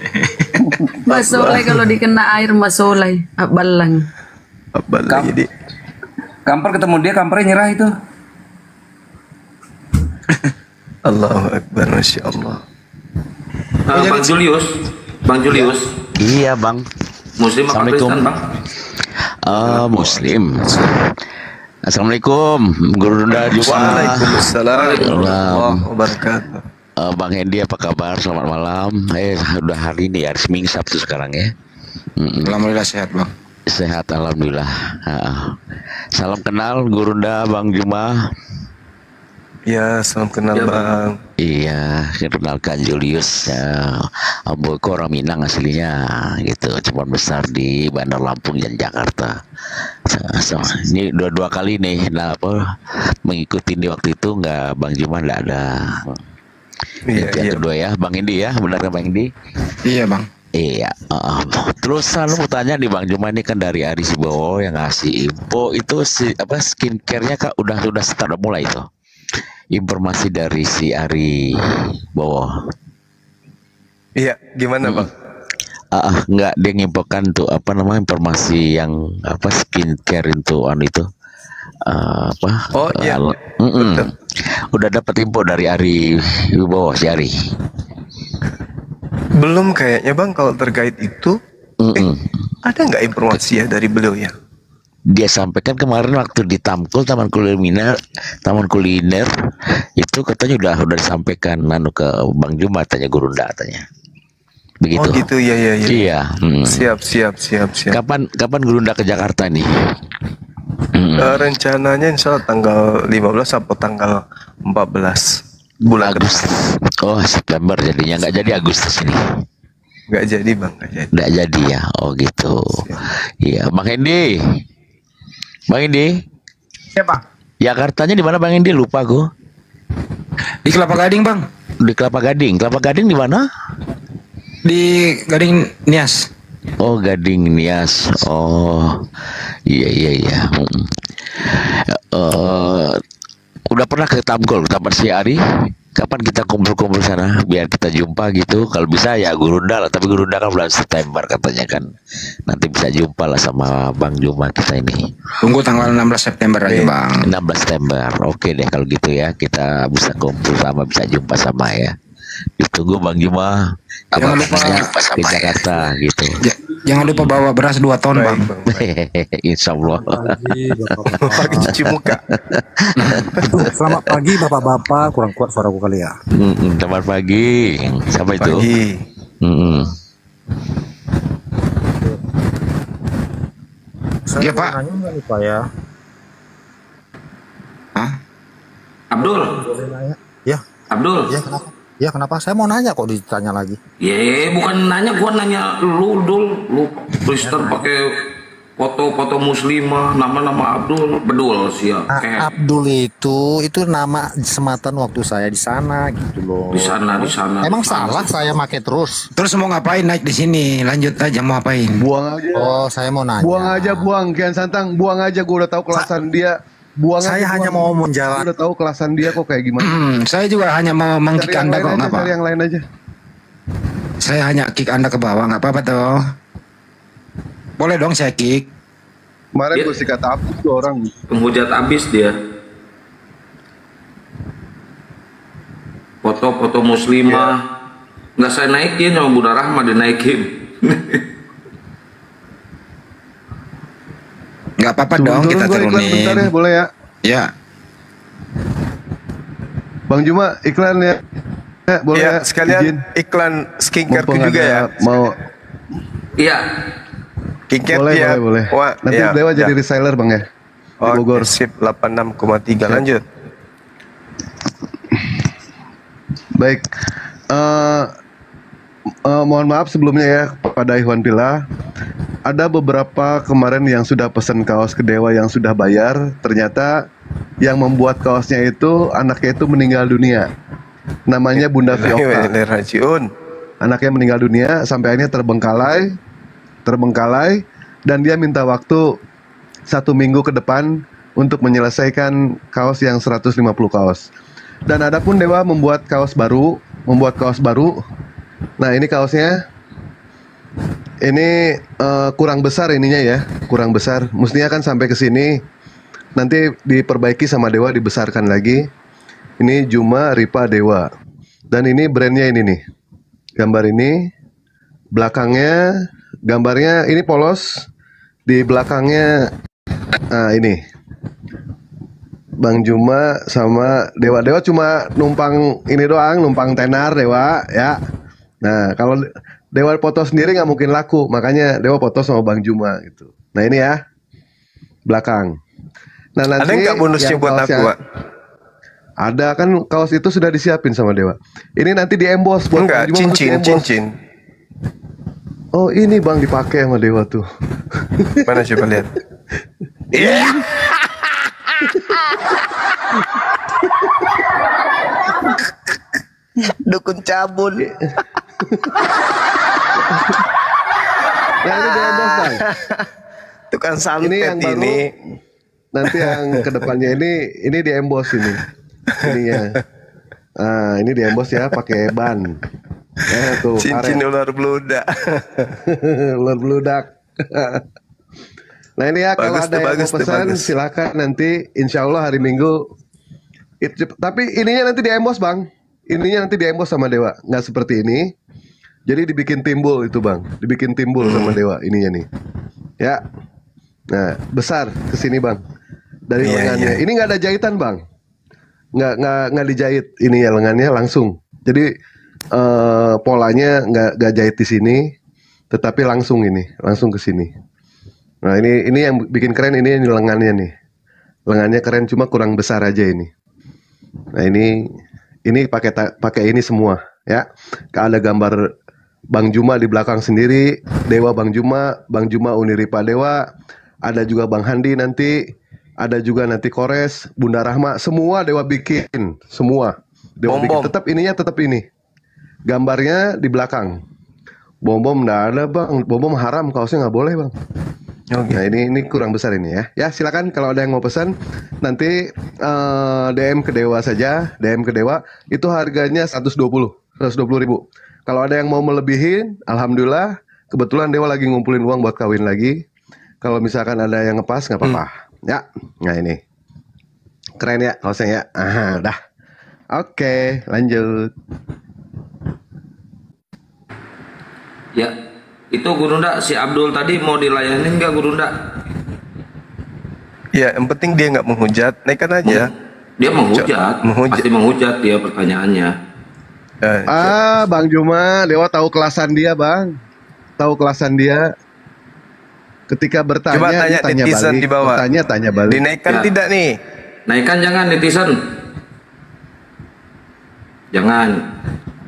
Masolai kalau dikena air masolai. Abalang. Abal lagi di. Kampar ketemu dia, kamparnya nyerah itu. Allahu Akbar, Masya Allah. Bang Julius. Iya bang. Muslim apa Kristen bang? Muslim. Assalamualaikum Gurunda Juma. Waalaikumsalam warahmatullahi wabarakatuh. Bang Hendy apa kabar? Selamat malam. Udah hari ini hari Minggu Sabtu sekarang ya. Alhamdulillah sehat bang. Sehat alhamdulillah. Salam kenal Gurunda Bang Juma. Ya, salam kenal Bang. Iya, kenalkan Julius. Ya, Ambo orang Minang aslinya, gitu. Cuman besar di Bandar Lampung dan Jakarta. Ini dua kali nih, mengikuti di waktu itu nggak Bang Juma nggak ada. Iya. Kedua ya, Bang Indi ya, benar kan Bang Indi? Iya bang. Iya. Terus selalu mau tanya nih Bang Juma, ini kan dari Ari Sibowo yang ngasih info itu apa skincare-nya Kak udah start mulai itu. Informasi dari si Ari Bowo. Iya, gimana Bang? Enggak, dia nginfokan tuh apa namanya informasi yang apa skincare itu itu. Oh iya. Udah dapat info dari Ari Wibowo si Ari. Belum kayaknya Bang kalau terkait itu. Ada nggak informasi ya dari beliau ya? Dia sampaikan kemarin waktu di Tamkul Taman Kuliner itu katanya udah disampaikan ke Bang Juma, tanya Gurunda katanya. Begitu. Oh gitu ya. Iya. Siap. Kapan Gurunda ke Jakarta nih? Rencananya insya Allah tanggal 15 atau tanggal 14 bulan Agustus. Oh September jadinya, nggak jadi Agustus ini. Nggak jadi Bang, nggak jadi ya. Oh gitu. Iya Bang Hendi. Siapa? Jakartanya di mana Bang Hendi? Lupa gue. Di Kelapa Gading Bang. Di Kelapa Gading. Kelapa Gading di mana? Di Gading Nias. Oh Gading Nias. Oh iya. Udah pernah ke Tamkul tempat si Ari? Kapan kita kumpul-kumpul sana biar kita jumpa gitu? Kalau bisa ya Gurunda lah, tapi Gurunda kan bulan September katanya kan. Nanti bisa jumpa lah sama Bang Juma kita ini. Tunggu tanggal 16 September aja Bang. 16 September. Oke deh kalau gitu ya, kita bisa kumpul sama, bisa jumpa sama ya. Ditunggu Bang Juma. Jangan lupa di Jakarta gitu. Jangan lupa bawa beras 2 ton Bang. Insya Allah. Pagi cuci muka. Selamat pagi bapak-bapak, kurang kuat suaraku kali ya. Selamat pagi. Siapa itu? Pagi. Saya Pak. nanya nggak nih Pak ya? Abdul. Ya. Abdul. Ya kenapa? Saya mau nanya kok ditanya lagi. Bukan nanya, gua nanya lu Twitter pakai foto-foto muslimah, nama Abdul, bedul sih ya. Abdul itu nama sematan waktu saya di sana gitu loh. Di sana. Emang salah saya make terus. Terus mau ngapain naik di sini? Lanjut aja mau ngapain? Buang aja. Oh, saya mau nanya. Buang Kian Santang, buang aja. Gue udah tahu kelasan dia. Saya hanya mau menjalan. Udah tahu kelasan dia kok kayak gimana. Saya juga hanya mau mengkick Anda kok, nggak apa. Cari yang lain aja. Saya hanya kick Anda ke bawah, nggak apa-apa toh. Boleh dong saya kick. Kemarin gue sikat abis tuh orang. Penghujat abis dia. Foto-foto muslimah. Nggak saya naikin, sama Bunda Rahma dinaikin. Nggak apa-apa dong, kita turunin. Bentar ya, boleh ya? Ya. Bang Juma iklan ya. Boleh ya, sekalian izin. iklan skincare Mumpung juga ya. Mau. Iya. Skincare boleh. Wah, nanti Dewa jadi reseller Bang ya. Di Bogor. Sip 86,3 lanjut. Baik. Mohon maaf sebelumnya ya pada Ikhwan Pila. Ada beberapa kemarin yang sudah pesan kaos ke Dewa yang sudah bayar. Ternyata yang membuat kaosnya itu anaknya itu meninggal dunia. Namanya Bunda Vioka. Anaknya meninggal dunia sampai akhirnya terbengkalai dan dia minta waktu 1 minggu ke depan untuk menyelesaikan kaos yang 150 kaos. Dan adapun Dewa membuat kaos baru. Nah ini kaosnya. Ini kurang besar ininya ya, kurang besar. Mestinya kan sampai ke sini. Nanti diperbaiki sama Dewa, dibesarkan lagi. Ini Juma Ripa Dewa. Dan ini brandnya ini nih. Gambar ini. Belakangnya, gambarnya ini polos. Di belakangnya, nah ini. Bang Juma sama Dewa. Dewa cuma numpang ini doang, numpang tenar Dewa ya. Nah kalau Dewa foto sendiri nggak mungkin laku, makanya Dewa foto sama Bang Juma gitu. Nah ini ya belakang. Nah nanti ada nggak bonusnya buat aku, Pak? Ada kan, kaos itu sudah disiapin sama Dewa. Ini nanti di emboss buat enggak, Bang Juma. Cincin. Oh ini Bang dipakai sama Dewa tuh. Mana coba lihat? Iya. Dukun cabul. Nah ini di endorse bang. Tukang santet Ini yang baru. ini. Nanti yang kedepannya ini di emboss ini. Ininya. Nah ini di emboss ya pakai ban. Tuh Cincin karet. ular beludak. Ular beludak. Nah ini ya kalau Bagus ada tuh, yang bagus mau tuh, pesan bagus. silakan nanti insya Allah hari Minggu. Tapi ininya nanti di emboss bang. Ininya nanti di emboss sama Dewa. Nggak seperti ini. Jadi dibikin timbul itu bang. Dibikin timbul sama Dewa ininya nih. Ya. Nah besar kesini bang. Dari Iya, lengannya. iya. Ini nggak ada jahitan bang. Nggak dijahit ini ya lengannya langsung. Jadi polanya nggak jahit di sini. Tetapi langsung ini. Langsung ke sini. Nah ini yang bikin keren ini lengannya nih. Lengannya keren cuma kurang besar aja ini. Nah ini pakai ini semua ya. Ada gambar Bang Juma di belakang sendiri, Dewa Bang Juma Uniripa Dewa, ada juga Bang Handi nanti, ada juga nanti Kores, Bunda Rahma, semua Dewa bikin, semua Dewa bikin. Tetap ininya tetap ini. Gambarnya di belakang. Bom nggak ada bang, bom haram, kaosnya nggak boleh bang. Nah ini kurang besar ini ya. Ya silakan kalau ada yang mau pesan nanti DM ke Dewa saja, DM ke Dewa itu harganya 120.000. Kalau ada yang mau melebihin, alhamdulillah kebetulan Dewa lagi ngumpulin uang buat kawin lagi. Kalau misalkan ada yang ngepas nggak apa-apa. Ya, nah ini keren ya kaosnya ya. Dah. Oke, lanjut. Ya, itu Gurunda si Abdul tadi mau dilayanin nggak Gurunda? Ya, yang penting dia nggak menghujat, naikkan aja. Dia menghujat, pasti menghujat dia pertanyaannya. Bang Juma, Dewa tahu kelasan dia bang, tahu kelasan dia. Ketika bertanya, Coba tanya tanya netizen balik. di bawah. Tanya balik. Dinaikkan Ya. tidak nih? Naikkan jangan netizen. Jangan.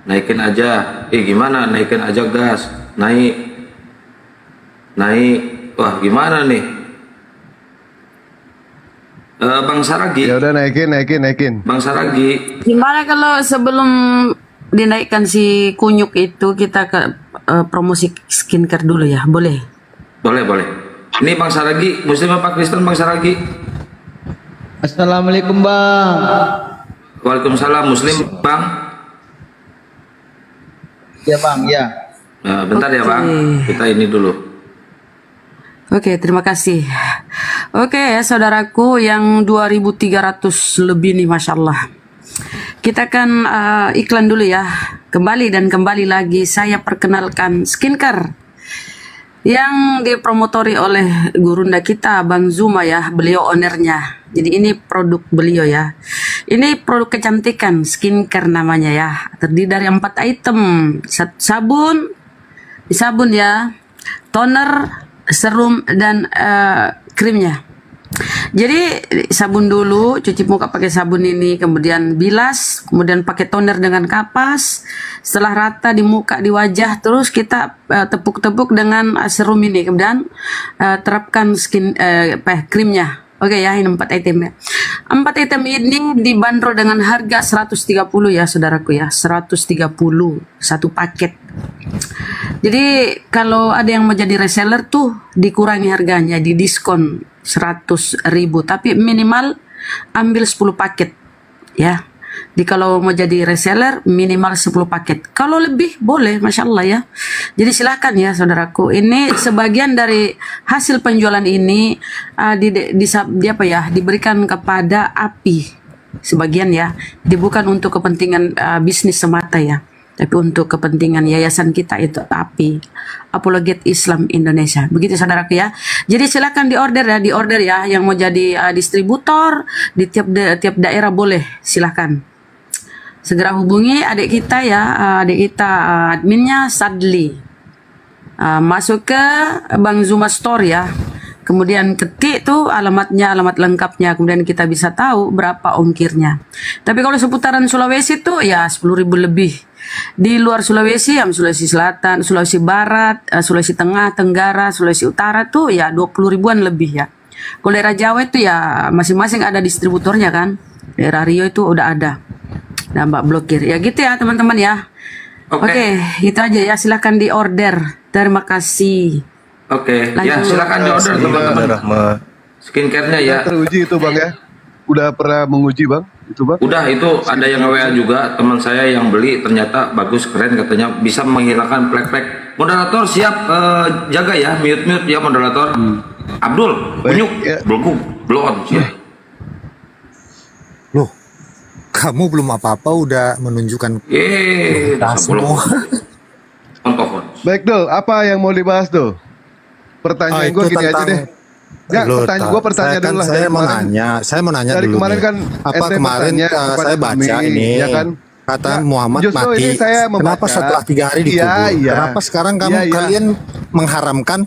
Naikin aja. Gimana? Naikin aja gas. Naik. Wah, gimana nih? Bang Saragi. Ya udah naikin. Bang Saragi. Gimana kalau sebelum dinaikkan si kunyuk itu kita ke promosi skincare dulu ya? Boleh? Boleh. Ini Bang Saragi, Muslim apa Kristen Bang Saragi? Assalamualaikum bang. Waalaikumsalam, Muslim Bang. Ya bang, ya. Bentar ya Bang, kita ini dulu. Oke, terima kasih. Oke ya saudaraku yang 2.300 lebih nih Masya Allah. Kita akan iklan dulu ya. Kembali lagi saya perkenalkan skincare yang dipromotori oleh gurunda kita Bang Zuma ya, beliau ownernya. Jadi ini produk beliau ya. Ini produk kecantikan skincare namanya ya. Terdiri dari 4 item. Sabun ya, toner, serum dan krimnya. Jadi sabun dulu, cuci muka pakai sabun ini, kemudian bilas, kemudian pakai toner dengan kapas. Setelah rata di muka, di wajah, terus kita tepuk-tepuk dengan serum ini, kemudian terapkan krimnya. Oke ya, ini 4 item ya. 4 item ini dibanderol dengan harga 130 ya saudaraku ya, 130 satu paket. Jadi kalau ada yang mau jadi reseller tuh dikurangi harganya, di diskon 100.000, tapi minimal ambil 10 paket ya. Jadi kalau mau jadi reseller minimal 10 paket. Kalau lebih boleh, Masya Allah ya. Jadi silakan ya saudaraku. Ini sebagian dari hasil penjualan ini diberikan kepada API. Sebagian ya. Jadi bukan untuk kepentingan bisnis semata ya. Tapi untuk kepentingan yayasan kita itu API, Apologet Islam Indonesia. Begitu saudaraku ya. Jadi silakan diorder ya, yang mau jadi distributor di tiap daerah boleh, silakan. Segera hubungi adik kita ya, adminnya Sadli. Masuk ke Bang Zuma Store ya. Kemudian ketik tuh alamat lengkapnya, kemudian kita bisa tahu berapa ongkirnya. Tapi kalau seputaran Sulawesi tuh ya 10.000 lebih. Di luar Sulawesi, Sulawesi Selatan, Sulawesi Barat, Sulawesi Tengah, Tenggara, Sulawesi Utara tuh ya 20 ribuan lebih ya. Kalau daerah Jawa itu ya masing-masing ada distributornya kan. Daerah Rio itu udah ada. Nah, Mbak blokir. Ya gitu ya teman-teman ya. Oke, itu aja ya. Silahkan di order. Terima kasih. Oke, ya Lanjut. silakan di-order teman-teman. Skincare-nya ya. Teruji itu bang ya. Udah pernah menguji bang? Itu bang? Udah, itu ada yang WA juga teman saya yang beli, ternyata bagus, keren katanya, bisa menghilangkan plek-plek. Moderator siap, jaga ya, mute ya moderator. Abdul, Bunyuk, belum siap. Loh, kamu belum apa-apa udah menunjukkan semua. Baik Dul, apa yang mau dibahas Dul? Pertanyaan gue gini aja deh. Ya, gue pertanyaan dulu lah. Saya mau nanya dari dulu kemarin nih. kan apa SD kemarin bertanya saya kepada baca kami, ini ya kan? kata Ya, Muhammad justru mati. ini saya membaca. Kenapa setelah 3 hari dikubur? Iya. Kenapa sekarang Iya. kalian mengharamkan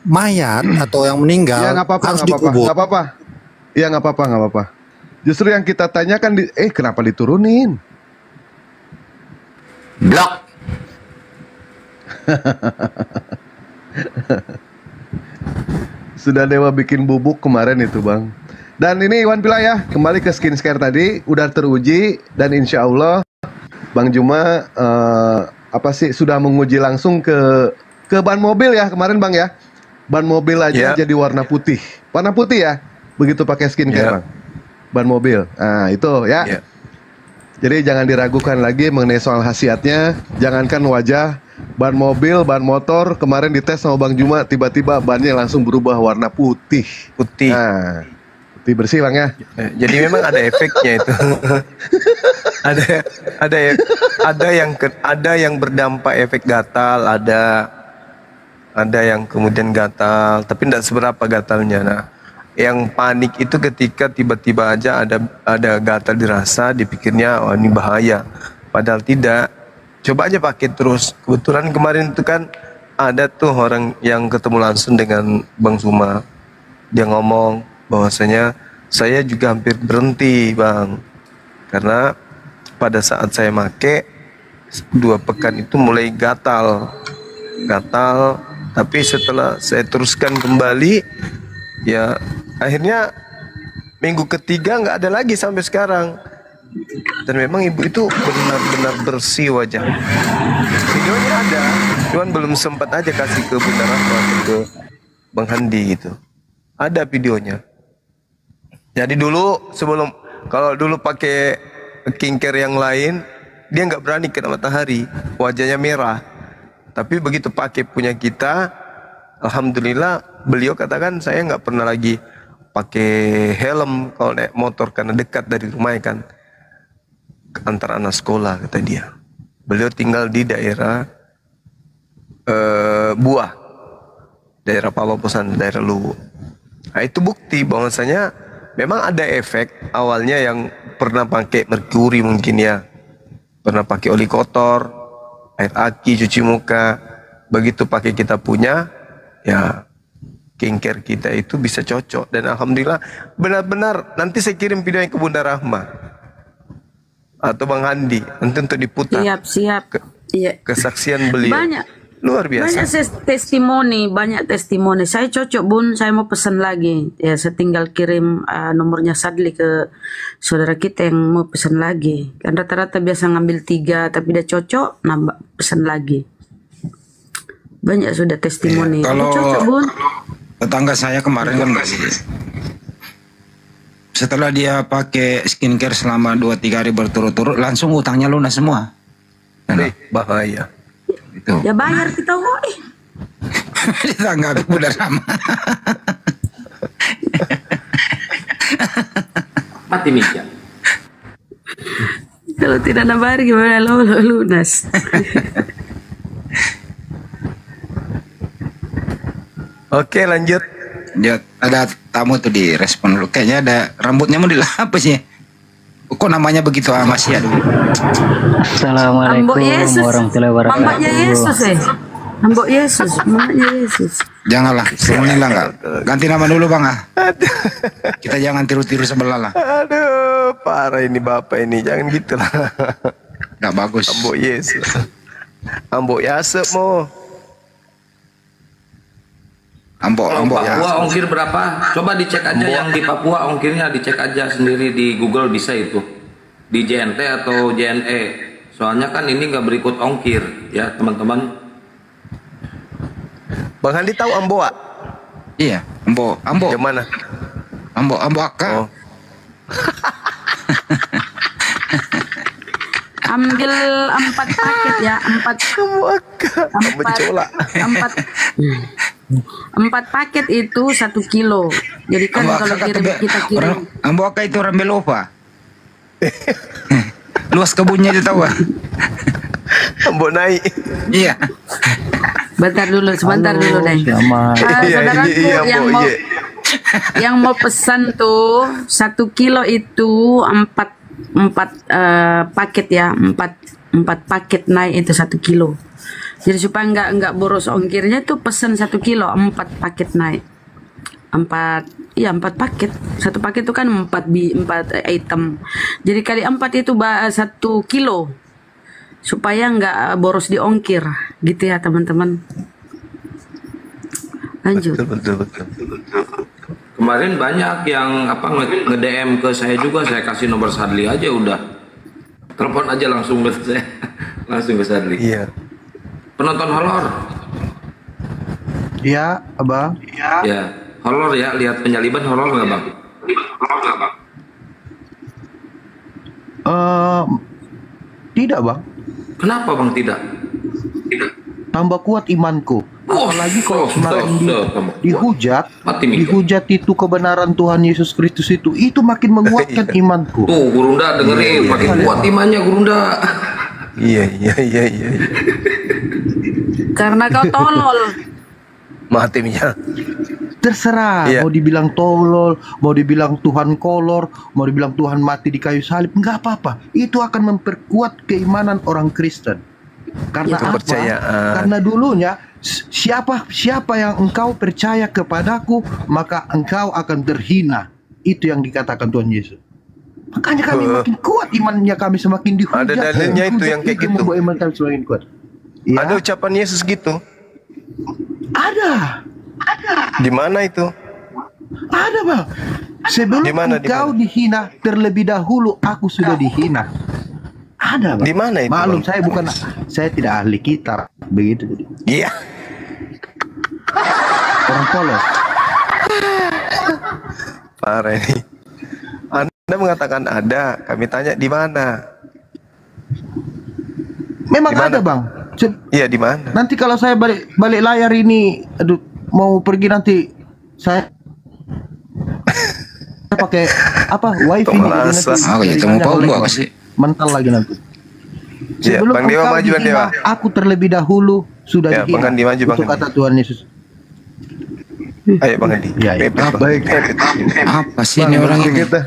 mayat atau yang meninggal Ya nggak apa-apa, harus nggak apa-apa, dikubur? nggak apa-apa. Ya nggak apa-apa. Justru yang kita tanyakan kenapa diturunin? Blok. Sudah Dewa bikin bubuk kemarin itu bang. Dan ini Iwan Pila ya, kembali ke skincare tadi, udah teruji dan insya Allah Bang Juma sudah menguji langsung ke ban mobil ya kemarin bang ya. Ban mobil aja jadi warna putih ya, begitu pakai skincare bang. Ban mobil, nah itu ya. Jadi jangan diragukan lagi mengenai soal khasiatnya. Jangankan wajah, ban mobil, ban motor kemarin dites sama Bang Juma, tiba-tiba bannya langsung berubah warna putih. Nah, putih bersih bang ya. Jadi memang ada efeknya itu. ada yang berdampak efek gatal, ada yang kemudian gatal, tapi tidak seberapa gatalnya. Nah, yang panik itu ketika tiba-tiba aja ada gatal dirasa, dipikirnya oh ini bahaya, padahal tidak. Coba aja pakai terus. Kebetulan kemarin itu kan ada tuh orang yang ketemu langsung dengan Bang Suma, dia ngomong bahwasanya saya juga hampir berhenti bang, karena pada saat saya make 2 pekan itu mulai gatal, tapi setelah saya teruskan kembali ya akhirnya minggu ketiga nggak ada lagi sampai sekarang. Dan memang ibu itu benar-benar bersih wajah. Videonya ada, cuman belum sempat aja kasih ke Bunda Rahma atau ke Bang Handi gitu. Ada videonya. Jadi kalau dulu pakai skincare yang lain, dia nggak berani kena matahari, wajahnya merah. Tapi begitu pakai punya kita, alhamdulillah beliau katakan saya nggak pernah lagi pakai helm kalau naik motor karena dekat dari rumahnya kan, antar anak sekolah kata dia. Beliau tinggal di daerah Buah, daerah Pamekasan, daerah Luwu. Nah, itu bukti bahwasanya memang ada efek awalnya yang pernah pakai merkuri mungkin ya, pernah pakai oli kotor, air aki, cuci muka. Begitu pakai kita punya, ya skincare kita itu bisa cocok. Dan alhamdulillah benar-benar, nanti saya kirim videonya ke Bunda Rahma atau Bang Handi nanti untuk diputar. Siap. Iya. Kesaksian beliau. Luar biasa. Banyak testimoni. Saya cocok bun, saya mau pesan lagi. Ya, saya tinggal kirim nomornya Sadli ke saudara kita yang mau pesan lagi. Kan rata-rata biasa ngambil 3, tapi dia cocok, nambah pesan lagi. Banyak sudah testimoni. Kalau cocok bun. tetangga saya kemarin kan setelah dia pakai skincare selama 2-3 hari berturut-turut, langsung utangnya lunas semua. Bahaya. Itu. Ya bayar kita woi. Ditanggapi Bunda Rahma. Mati Mika. Kalau tidak nabar gimana lo lunas. Oke, lanjut. Ada tamu tuh di respon dulu. Kayaknya ada rambutnya mau dilapis ya. Kok namanya begitu Mas ya dulu. Assalamualaikum warahmatullahi wabarakatuh. Mbaknya Yesus Mbak Yesus, maknya Yesus. Janganlah, semula enggak. Ganti nama dulu Bang ah. Kita jangan tiru-tiru sebelah lah. Aduh, parah ini Bapak ini, jangan gitu lah. Enggak bagus. Ambok Yesus. Ambok Yasep mo. Papua ongkir berapa? Coba dicek aja yang di Papua ongkirnya, dicek aja sendiri di Google bisa itu. Di JNT atau JNE. Soalnya kan ini nggak berikut ongkir ya teman-teman. Bang Handi tahu Amboa? Iya, Ambo. Yang mana? Ambo Aka. Oh. Ambil 4 paket ya, 4 paket itu 1 kilo. Jadi kan kalau kita kirim Ambo Aka itu orang Belopa. Luas kebunnya dia tahu. Ambo naik. Iya. sebentar dulu deh. Saudaraku yang mau pesan tuh 1 kilo itu 4 paket ya, 4 paket naik itu 1 kilo. Jadi supaya nggak boros ongkirnya tuh pesan 1 kilo 4 paket naik. 4 paket. 1 paket itu kan 4 item. Jadi kali 4 itu 1 kilo. Supaya nggak boros di ongkir, gitu ya teman-teman. Lanjut. Betul. Kemarin banyak yang nge-DM ke saya juga, saya kasih nomor Sadli aja udah. Telepon aja langsung ke saya. Langsung ke Sadli. Iya. Penonton horor. Iya, Abang. Ya, horor ya, lihat penyaliban horor nggak Bang? Tidak, Bang. Kenapa Bang tidak? Tambah kuat imanku. Apalagi kalau semakin dihujat itu kebenaran Tuhan Yesus Kristus itu makin menguatkan imanku. Tuh, Gurunda dengerin, makin kuat imannya Gurunda. Iya. Karena kau tolol. Matimnya. Terserah, mau dibilang tolol, mau dibilang Tuhan kolor, mau dibilang Tuhan mati di kayu salib, nggak apa-apa. Itu akan memperkuat keimanan orang Kristen. Karena apa? Karena dulunya siapa yang engkau percaya kepadaku, maka engkau akan terhina. Itu yang dikatakan Tuhan Yesus. Makanya kami makin kuat imannya, kami semakin dihujat. Ada dalilnya itu yang kayak gitu. Membuat iman kami semakin kuat. Ya? Ada ucapan Yesus gitu? Ada. Di mana itu? Ada, Bang. Sebelum engkau dihina, terlebih dahulu aku sudah dihina. Ada, Bang. Di mana itu? Maklum, saya tidak ahli kitab, begitu. Iya. Orang polos. Parah ini. Anda mengatakan ada, kami tanya di mana? Memang ada, Bang. Iya, di mana? Nanti kalau saya balik layar ini, mau pergi nanti saya pakai wifi mental lagi nanti. Sebelum Bang Dewa maju, Bang Dewa. Aku terlebih dahulu sudah dihina. Bang Andi maju, Bang. Itu kata Tuhan Yesus. Ayo Bang Andi. Baik. Apa sih ini orang kita?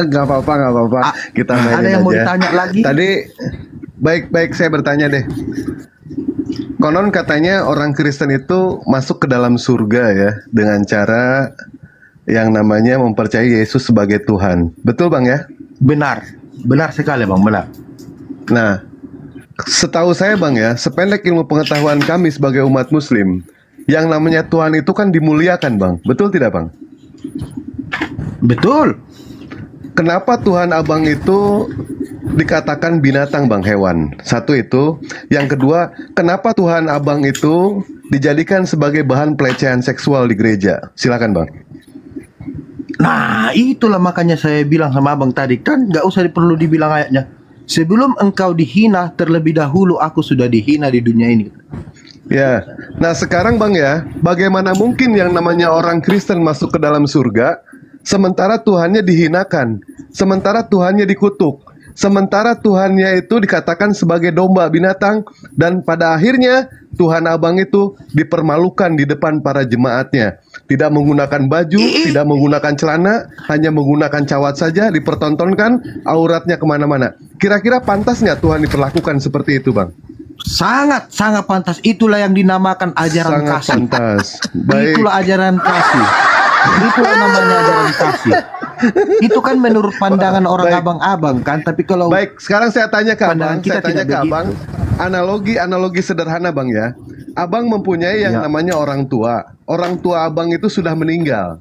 Gak apa-apa. Kita mainin aja. Ada yang mau ditanya lagi? Tadi baik saya bertanya deh. Konon katanya orang Kristen itu masuk ke dalam surga ya dengan cara yang namanya mempercayai Yesus sebagai Tuhan. Betul Bang ya? Benar sekali Bang, benar. Nah, setahu saya Bang ya, sependek ilmu pengetahuan kami sebagai umat Muslim, yang namanya Tuhan itu kan dimuliakan Bang. Betul tidak Bang? Betul. Kenapa Tuhan Abang itu dikatakan binatang Bang, hewan? Satu itu. Yang kedua, kenapa Tuhan Abang itu dijadikan sebagai bahan pelecehan seksual di gereja? Silakan Bang. Nah, itulah makanya saya bilang sama Abang tadi, kan nggak usah perlu dibilang ayatnya. Sebelum engkau dihina, terlebih dahulu aku sudah dihina di dunia ini. Ya, nah sekarang Bang ya, bagaimana mungkin yang namanya orang Kristen masuk ke dalam surga, sementara Tuhannya dihinakan, sementara Tuhannya dikutuk, sementara Tuhannya itu dikatakan sebagai domba binatang, dan pada akhirnya Tuhan Abang itu dipermalukan di depan para jemaatnya. Tidak menggunakan baju, tidak menggunakan celana, hanya menggunakan cawat saja, dipertontonkan auratnya kemana-mana. Kira-kira pantas nggak Tuhan diperlakukan seperti itu Bang? Sangat pantas. Itulah yang dinamakan ajaran sangat kasih. Pantas. Baik. Itulah ajaran kasih. Itulah namanya ajaran kasih. Itu kan menurut pandangan orang abang-abang kan, tapi kalau baik, sekarang saya tanya ke Abang, kita tidak begitu. Abang, analogi sederhana Bang ya. Abang mempunyai yang namanya orang tua. Orang tua Abang itu sudah meninggal.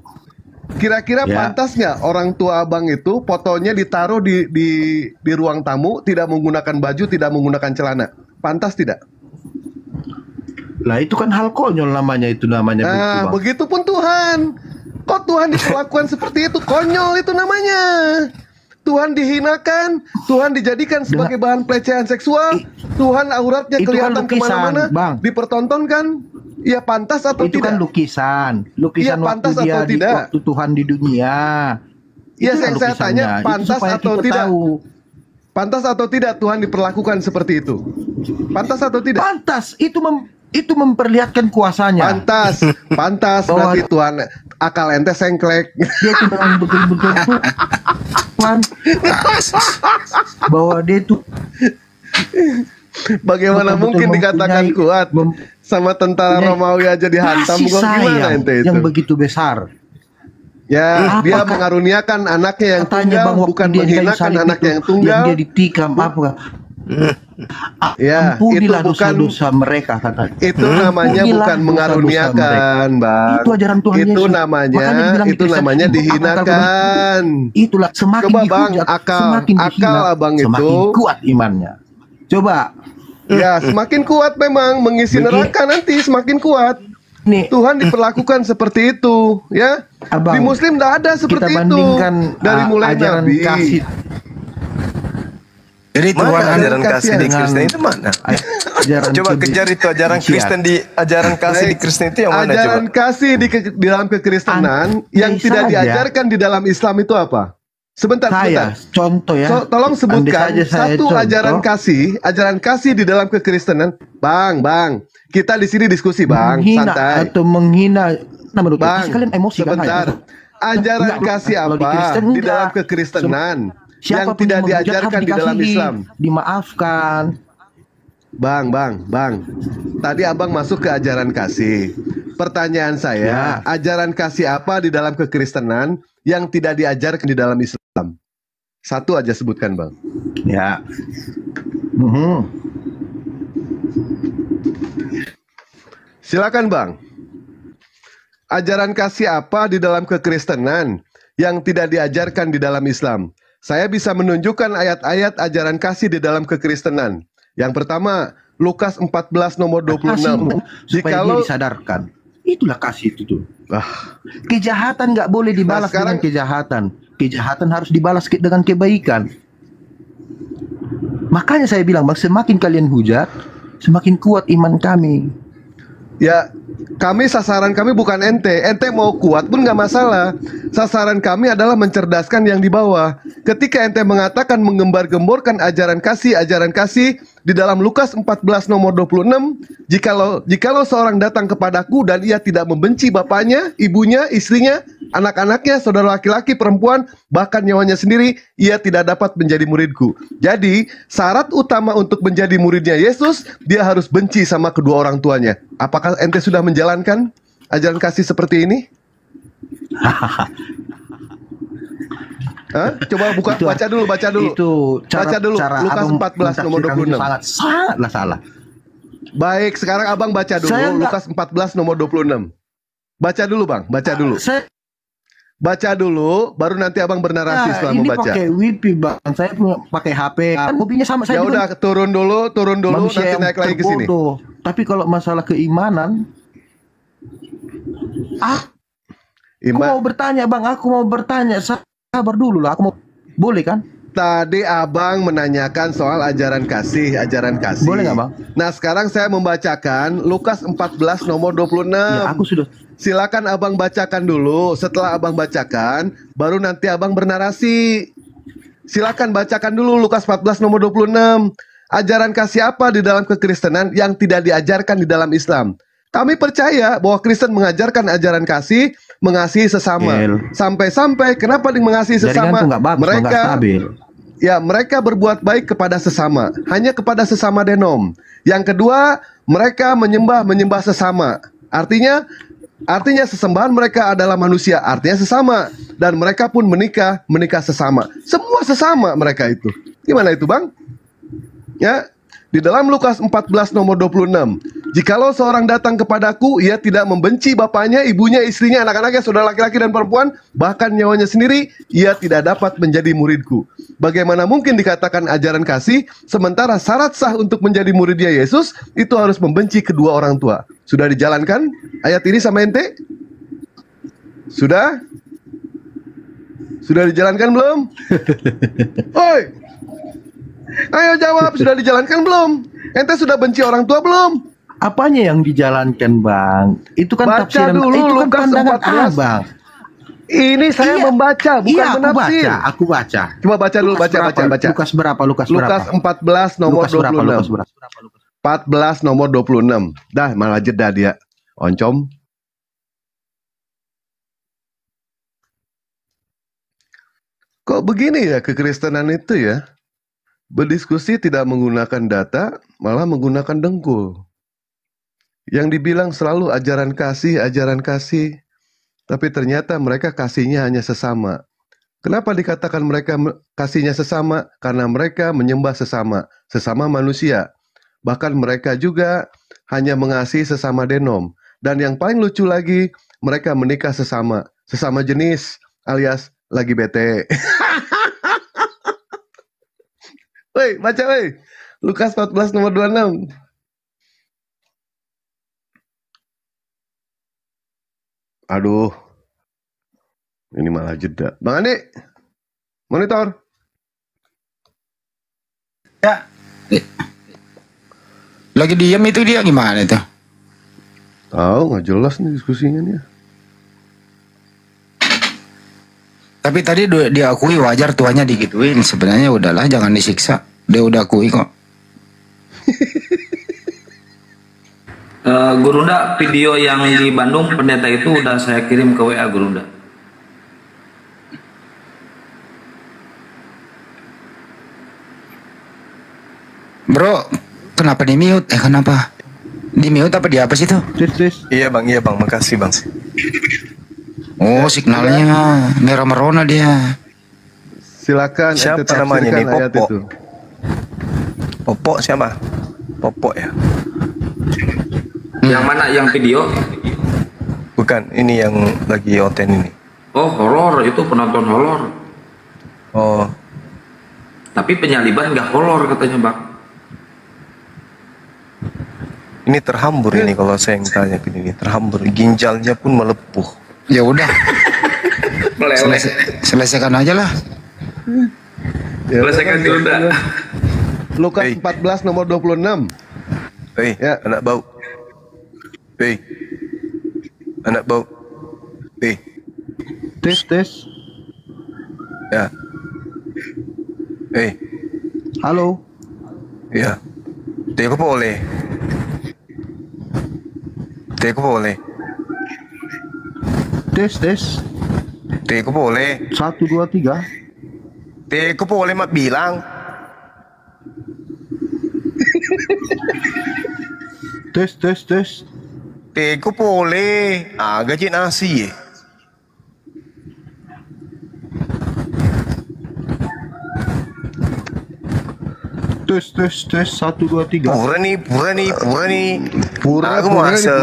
Kira-kira pantas nggak orang tua Abang itu fotonya ditaruh di ruang tamu, tidak menggunakan baju, tidak menggunakan celana? Pantas tidak? Lah itu kan hal konyol namanya, itu namanya bukti, Nah, Bang. begitupun Tuhan. Kok Tuhan diperlakukan seperti itu? Konyol itu namanya. Tuhan dihinakan, Tuhan dijadikan sebagai bahan pelecehan seksual, Tuhan auratnya Itu kan kelihatan lukisan, kemana-mana, Bang. dipertontonkan. Ya pantas atau Itu tidak? kan lukisan Iya, waktu pantas dia atau tidak? waktu Tuhan di dunia. Iya, Itu kan yang saya tanya lukisannya. Itu pantas supaya atau kita tidak? tahu. Pantas atau tidak Tuhan diperlakukan seperti itu? Pantas atau tidak? Pantas, itu memperlihatkan kuasanya. Pantas, pantas. Bahwa- Berarti Tuhan akal ente sengklek. Dia itu memang betul-betul Tuhan. Bahwa dia itu Bagaimana betul-betul mungkin dikatakan mempunyai- kuat sama tentara mempunyai Romawi aja dihantam? kasih Kok gimana sayang ente itu? yang begitu besar. Ya, dia Apakah- mengaruniakan anaknya yang Katanya tunggal, Bang, waktu bukan dia di kayu menghinakan salib anaknya itu, yang tunggal. dia ditikam apa? Ya, Ampunilah itu bukan- dosa-dosa mereka, katanya. Itu namanya Ampunilah bukan dosa-dosa mengaruniakan, mereka. Bang. Itu ajaran Tuhan Itu Yesus. namanya, Makanya dibilang itu di Kristen, namanya akal dihinakan. Itulah semakin Coba Bang, dihujat, akal semakin dihina, abang semakin itu. kuat imannya. Coba. Ya, semakin kuat memang mengisi neraka nanti semakin kuat. Nih, Tuhan diperlakukan seperti itu, ya. Abang, Di Muslim tidak ada seperti kita itu. bandingkan Dari mulai ajaran Nabi. kasih. Jadi Mana Tuhan ajaran kasih kasih di dengan Kristen itu mana? Ajaran Coba kejar itu ajaran Kristen di ajaran kasih di Kristen itu yang mana coba? Ajaran kasih di dalam kekristenan yang Andai tidak saja. diajarkan di dalam Islam itu apa? Sebentar, Saya sebentar. contoh ya. Tolong sebutkan Andai saja saya satu contoh. ajaran kasih di dalam kekristenan. Bang, kita di sini diskusi, Bang, menghina santai. atau menghina. Nah, menurut Bang, saya kalian emosi kan? sebentar. Ajaran Enggak, kasih kalau di apa Kristen di enggak. dalam kekristenan yang Siapapun tidak menghujat diajarkan harus di dalam dikasihi, Islam? dimaafkan. Bang. Tadi abang masuk ke ajaran kasih. Pertanyaan saya, ajaran kasih apa di dalam kekristenan yang tidak diajarkan di dalam Islam? Satu aja sebutkan, Bang. Ya. Silakan, Bang. Ajaran kasih apa di dalam kekristenan yang tidak diajarkan di dalam Islam? Saya bisa menunjukkan ayat-ayat ajaran kasih di dalam kekristenan. Yang pertama, Lukas 14 nomor 26. Supaya dia disadarkan. Itulah kasih itu tuh. Kejahatan nggak boleh dibalas dengan kejahatan. Kejahatan harus dibalas dengan kebaikan. Makanya saya bilang, Bang, semakin kalian hujat, semakin kuat iman kami. Ya, sasaran kami bukan ente. Ente mau kuat pun nggak masalah. Sasaran kami adalah mencerdaskan yang di bawah. Ketika ente mengatakan mengembar-gemborkan ajaran kasih di dalam Lukas 14 nomor 26, jikalau seorang datang kepadaku dan ia tidak membenci bapaknya, ibunya, istrinya, anak-anaknya, saudara laki-laki, perempuan, bahkan nyawanya sendiri, ia tidak dapat menjadi muridku. Jadi, syarat utama untuk menjadi muridnya Yesus, dia harus benci sama kedua orang tuanya. Apakah ente sudah menjalankan ajaran kasih seperti ini? Hah? Coba baca dulu. Itu Baca dulu Lukas 14 nomor 26. Sangatlah salah. Baik, sekarang abang baca dulu Lukas 14 nomor 26. Baca dulu, Bang. Baca dulu. Baca dulu, baru nanti abang bernarasi setelah ini membaca. pakai wifi, Bang. Saya pakai HP. Hobinya sama saya. Ya udah, turun dulu, Manusia nanti yang naik lagi ke sini. terbodoh. Tapi kalau masalah keimanan, aku mau bertanya, Bang. Aku mau bertanya. Sabar dulu lah. Aku mau, boleh kan? Tadi abang menanyakan soal ajaran kasih. Boleh nggak, Bang? Nah, sekarang saya membacakan Lukas 14 nomor 26. Ya, aku sudah. Silakan abang bacakan dulu. Setelah abang bacakan, baru nanti abang bernarasi. Silakan bacakan dulu Lukas 14 nomor 26. Ajaran kasih apa di dalam kekristenan yang tidak diajarkan di dalam Islam? Kami percaya bahwa Kristen mengajarkan ajaran kasih, mengasihi sesama. Sampai-sampai kenapa mengasihi sesama? Jaringan tuh nggak bagus, nggak stabil. Ya, mereka berbuat baik kepada sesama, hanya kepada sesama denom. Yang kedua, mereka menyembah sesama. Artinya sesembahan mereka adalah manusia, artinya sesama. Dan mereka pun menikah sesama. Semua sesama mereka itu. Gimana itu, Bang? Ya, di dalam Lukas 14 nomor 26. Jikalau seorang datang kepadaku, ia tidak membenci bapaknya, ibunya, istrinya, anak-anaknya, saudara laki-laki dan perempuan, bahkan nyawanya sendiri, ia tidak dapat menjadi muridku. Bagaimana mungkin dikatakan ajaran kasih, sementara syarat sah untuk menjadi muridnya Yesus, itu harus membenci kedua orang tua. Sudah dijalankan ayat ini sama ente? Sudah? Sudah dijalankan belum? Oi! Ayo jawab, sudah dijalankan belum? Ente sudah benci orang tua belum? Apanya yang dijalankan, Bang? Itu kan Baca tafsiran, dulu itu kan Lukas pandangan 14. Abang. Ini saya membaca, bukan Iya, menafsir. aku baca. Coba baca dulu, Lukas baca. Lukas berapa? Lukas Lukas berapa? 14 nomor Lukas berapa? 26. Lukas berapa? 14 nomor 26. Dah, malah jeda dia. Oncom. Kok begini ya kekristenan itu ya? Berdiskusi tidak menggunakan data, malah menggunakan dengkul. Yang dibilang selalu ajaran kasih, tapi ternyata mereka kasihnya hanya sesama. Kenapa dikatakan mereka kasihnya sesama? Karena mereka menyembah sesama manusia. Bahkan mereka juga hanya mengasihi sesama denom. Dan yang paling lucu lagi, mereka menikah sesama jenis alias lagi bete. Woi, baca woi. Lukas 14 nomor 26. Aduh. Ini malah jeda. Bang Andi, monitor. Ya. Lagi diam itu dia gimana itu? Tahu, nggak jelas nih diskusinya nih. Tapi tadi diakui wajar tuanya digituin. Sebenarnya udahlah, jangan disiksa. Dia udah akui kok. Gurunda, video yang di Bandung pendeta itu udah saya kirim ke WA Gurunda. Bro, kenapa di mute? Kenapa? Di mute apa di apa sih tuh? Iya bang, makasih bang. Oh, signalnya merah merona dia. Silakan. Siapa namanya nih? Popo siapa? Popo ya. Yang mana? Yang video? Bukan, ini yang lagi oten ini. Oh, horor, itu penonton horor. Oh. Tapi penyaliban nggak horor katanya bang. Ini terhambur ini kalau saya yang tanya ini terhambur, ginjalnya pun melepuh. Ya udah. Selesaikan aja lah. Selesaikan dulu dah. Lukas 14 nomor 26. Ya, anak bau. Anak bau. Tes. Ya. Halo. Ya. Teko boleh. Tes. Teko boleh. 1, 2, 3. Teko boleh mak bilang. Tes. Teko boleh. Gaji nasi. Tes. 1, 2, 3. Pura nih. Aku mau asal.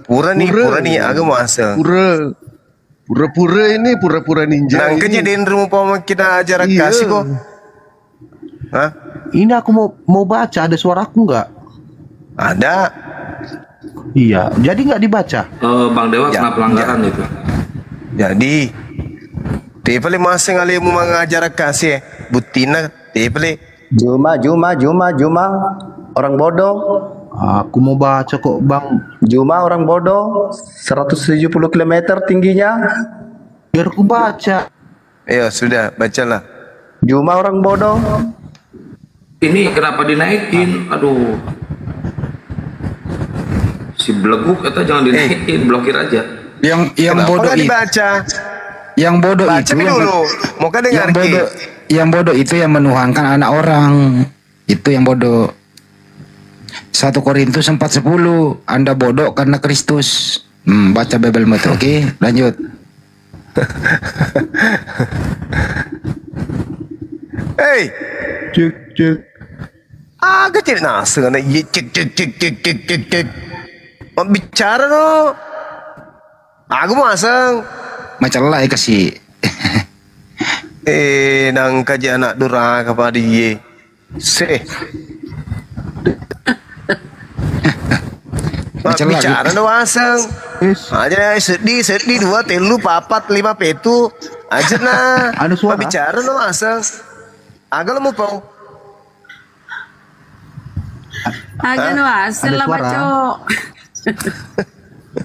Pura nih. Aku mau asal. Pura-pura ini pura-pura ninja. Nang kejadian rumah paman kita ajar kasih kok. Hah? Ini aku mau baca, ada suaraku nggak? Ada. Iya, jadi nggak dibaca. Bang Dewa kena pelanggaran itu. Jadi, tepale masing ali mo mengajar kasih, butina tepale. Juma, orang bodoh. Aku mau baca kok bang. Juma orang bodoh, 170 km tingginya. Biar aku baca. Ya sudah, bacalah. Juma orang bodoh. Ini kenapa dinaikin? Aduh. Si beleguk itu jangan dinaikin, blokir aja. Yang bodoh itu. Dibaca. Yang bodoh baca itu. Dulu. Mau kan dengar yang bodoh itu yang menuhankan anak orang. Itu yang bodoh. 1 Korintus 4:10. Anda bodoh karena Kristus. Baca Bible itu, oke? Lanjut. Cek. Agak cek nasa kena cek. Mau bicara no. Aku mau asang. Macam lah kasih. Nang kaji anak durhaka pada dia. Macam lah. Bicara no asang. Aja sedih 2 3 4 5 petu. Aja nah. Ada suara. Bicara no asang. Agak mau pau. Aja no hasil lah bacok.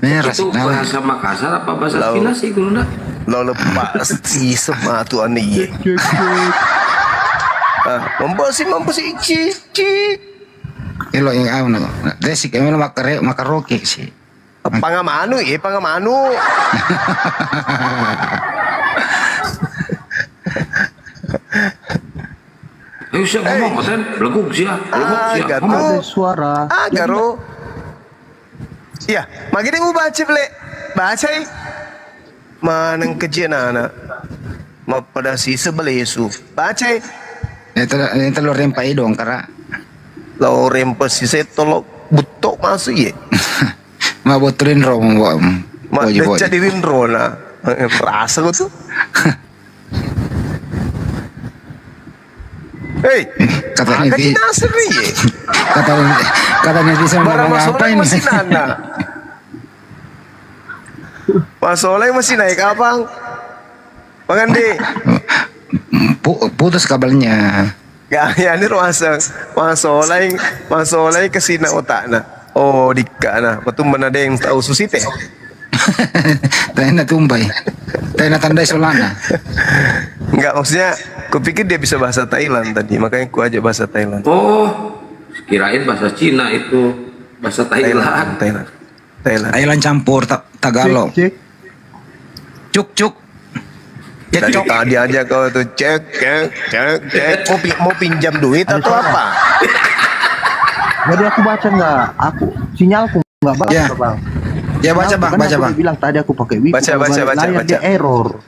Itu bahasa Makassar apa bahasa Cina sih Gurunda? Lo lepas si sematu ani. Mampu si cik. Elo yang awal no. Desik emang makaroke sih. Pangamanu. Ayo siap ngomong, Oten. Leguk siap. Ada suara. Garo. Iya, magini mo baca ble. Baca manang kajian anak. Mapada si sebelah Yesus. Baca. Itu lo rempai dong karena lo rempai si setolok butok masuk ye. Ma botolin ro mo. Ma jadiin ro na. Rasa ko tuh. Hei, katanya di katanya bisa ngomong apa ini? Masih nana. Mas Soleh masih naik abang. Bang Andi. Putus kabelnya. Ya ini ruasang. Mas Soleh kesina otakna. Oh dikana. Betul mana ada yang tahu susi teh? Tena tumbai. Tena tandai solana. Enggak, maksudnya kupikir dia bisa bahasa Thailand tadi, makanya ku ajak bahasa Thailand. Oh, kirain bahasa Cina itu. Bahasa Thailand. Thailand campur Tagalog. Cuk. Dari tadi aja kau tuh cek. Mau pinjam duit atau apa? Jadi aku baca nggak? Sinyalku nggak baca ya. Bang. Ya baca bang. Bilang tadi aku pakai wifi. Baca. Dia error.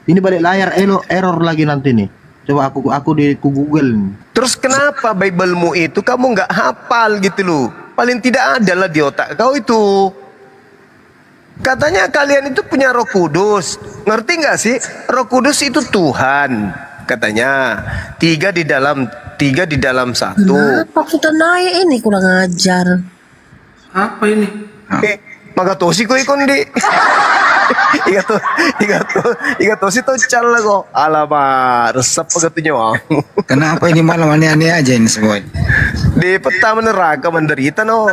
Ini balik layar error lagi nanti nih. Coba aku di Google. Terus kenapa Bible-mu itu kamu nggak hafal gitu loh? Paling tidak ada lah di otak kau itu. Katanya kalian itu punya Roh Kudus. Ngerti nggak sih? Roh Kudus itu Tuhan. Katanya tiga di dalam satu. Kenapa kita naik ini kurang ajar? Apa ini? Maka tosi ko ikon di. Iga tosi to chala ko. Alamak, resep pagatunya wang. Kenapa ini malam aneh-aneh aja ini semua? Di peta neraka menderita no.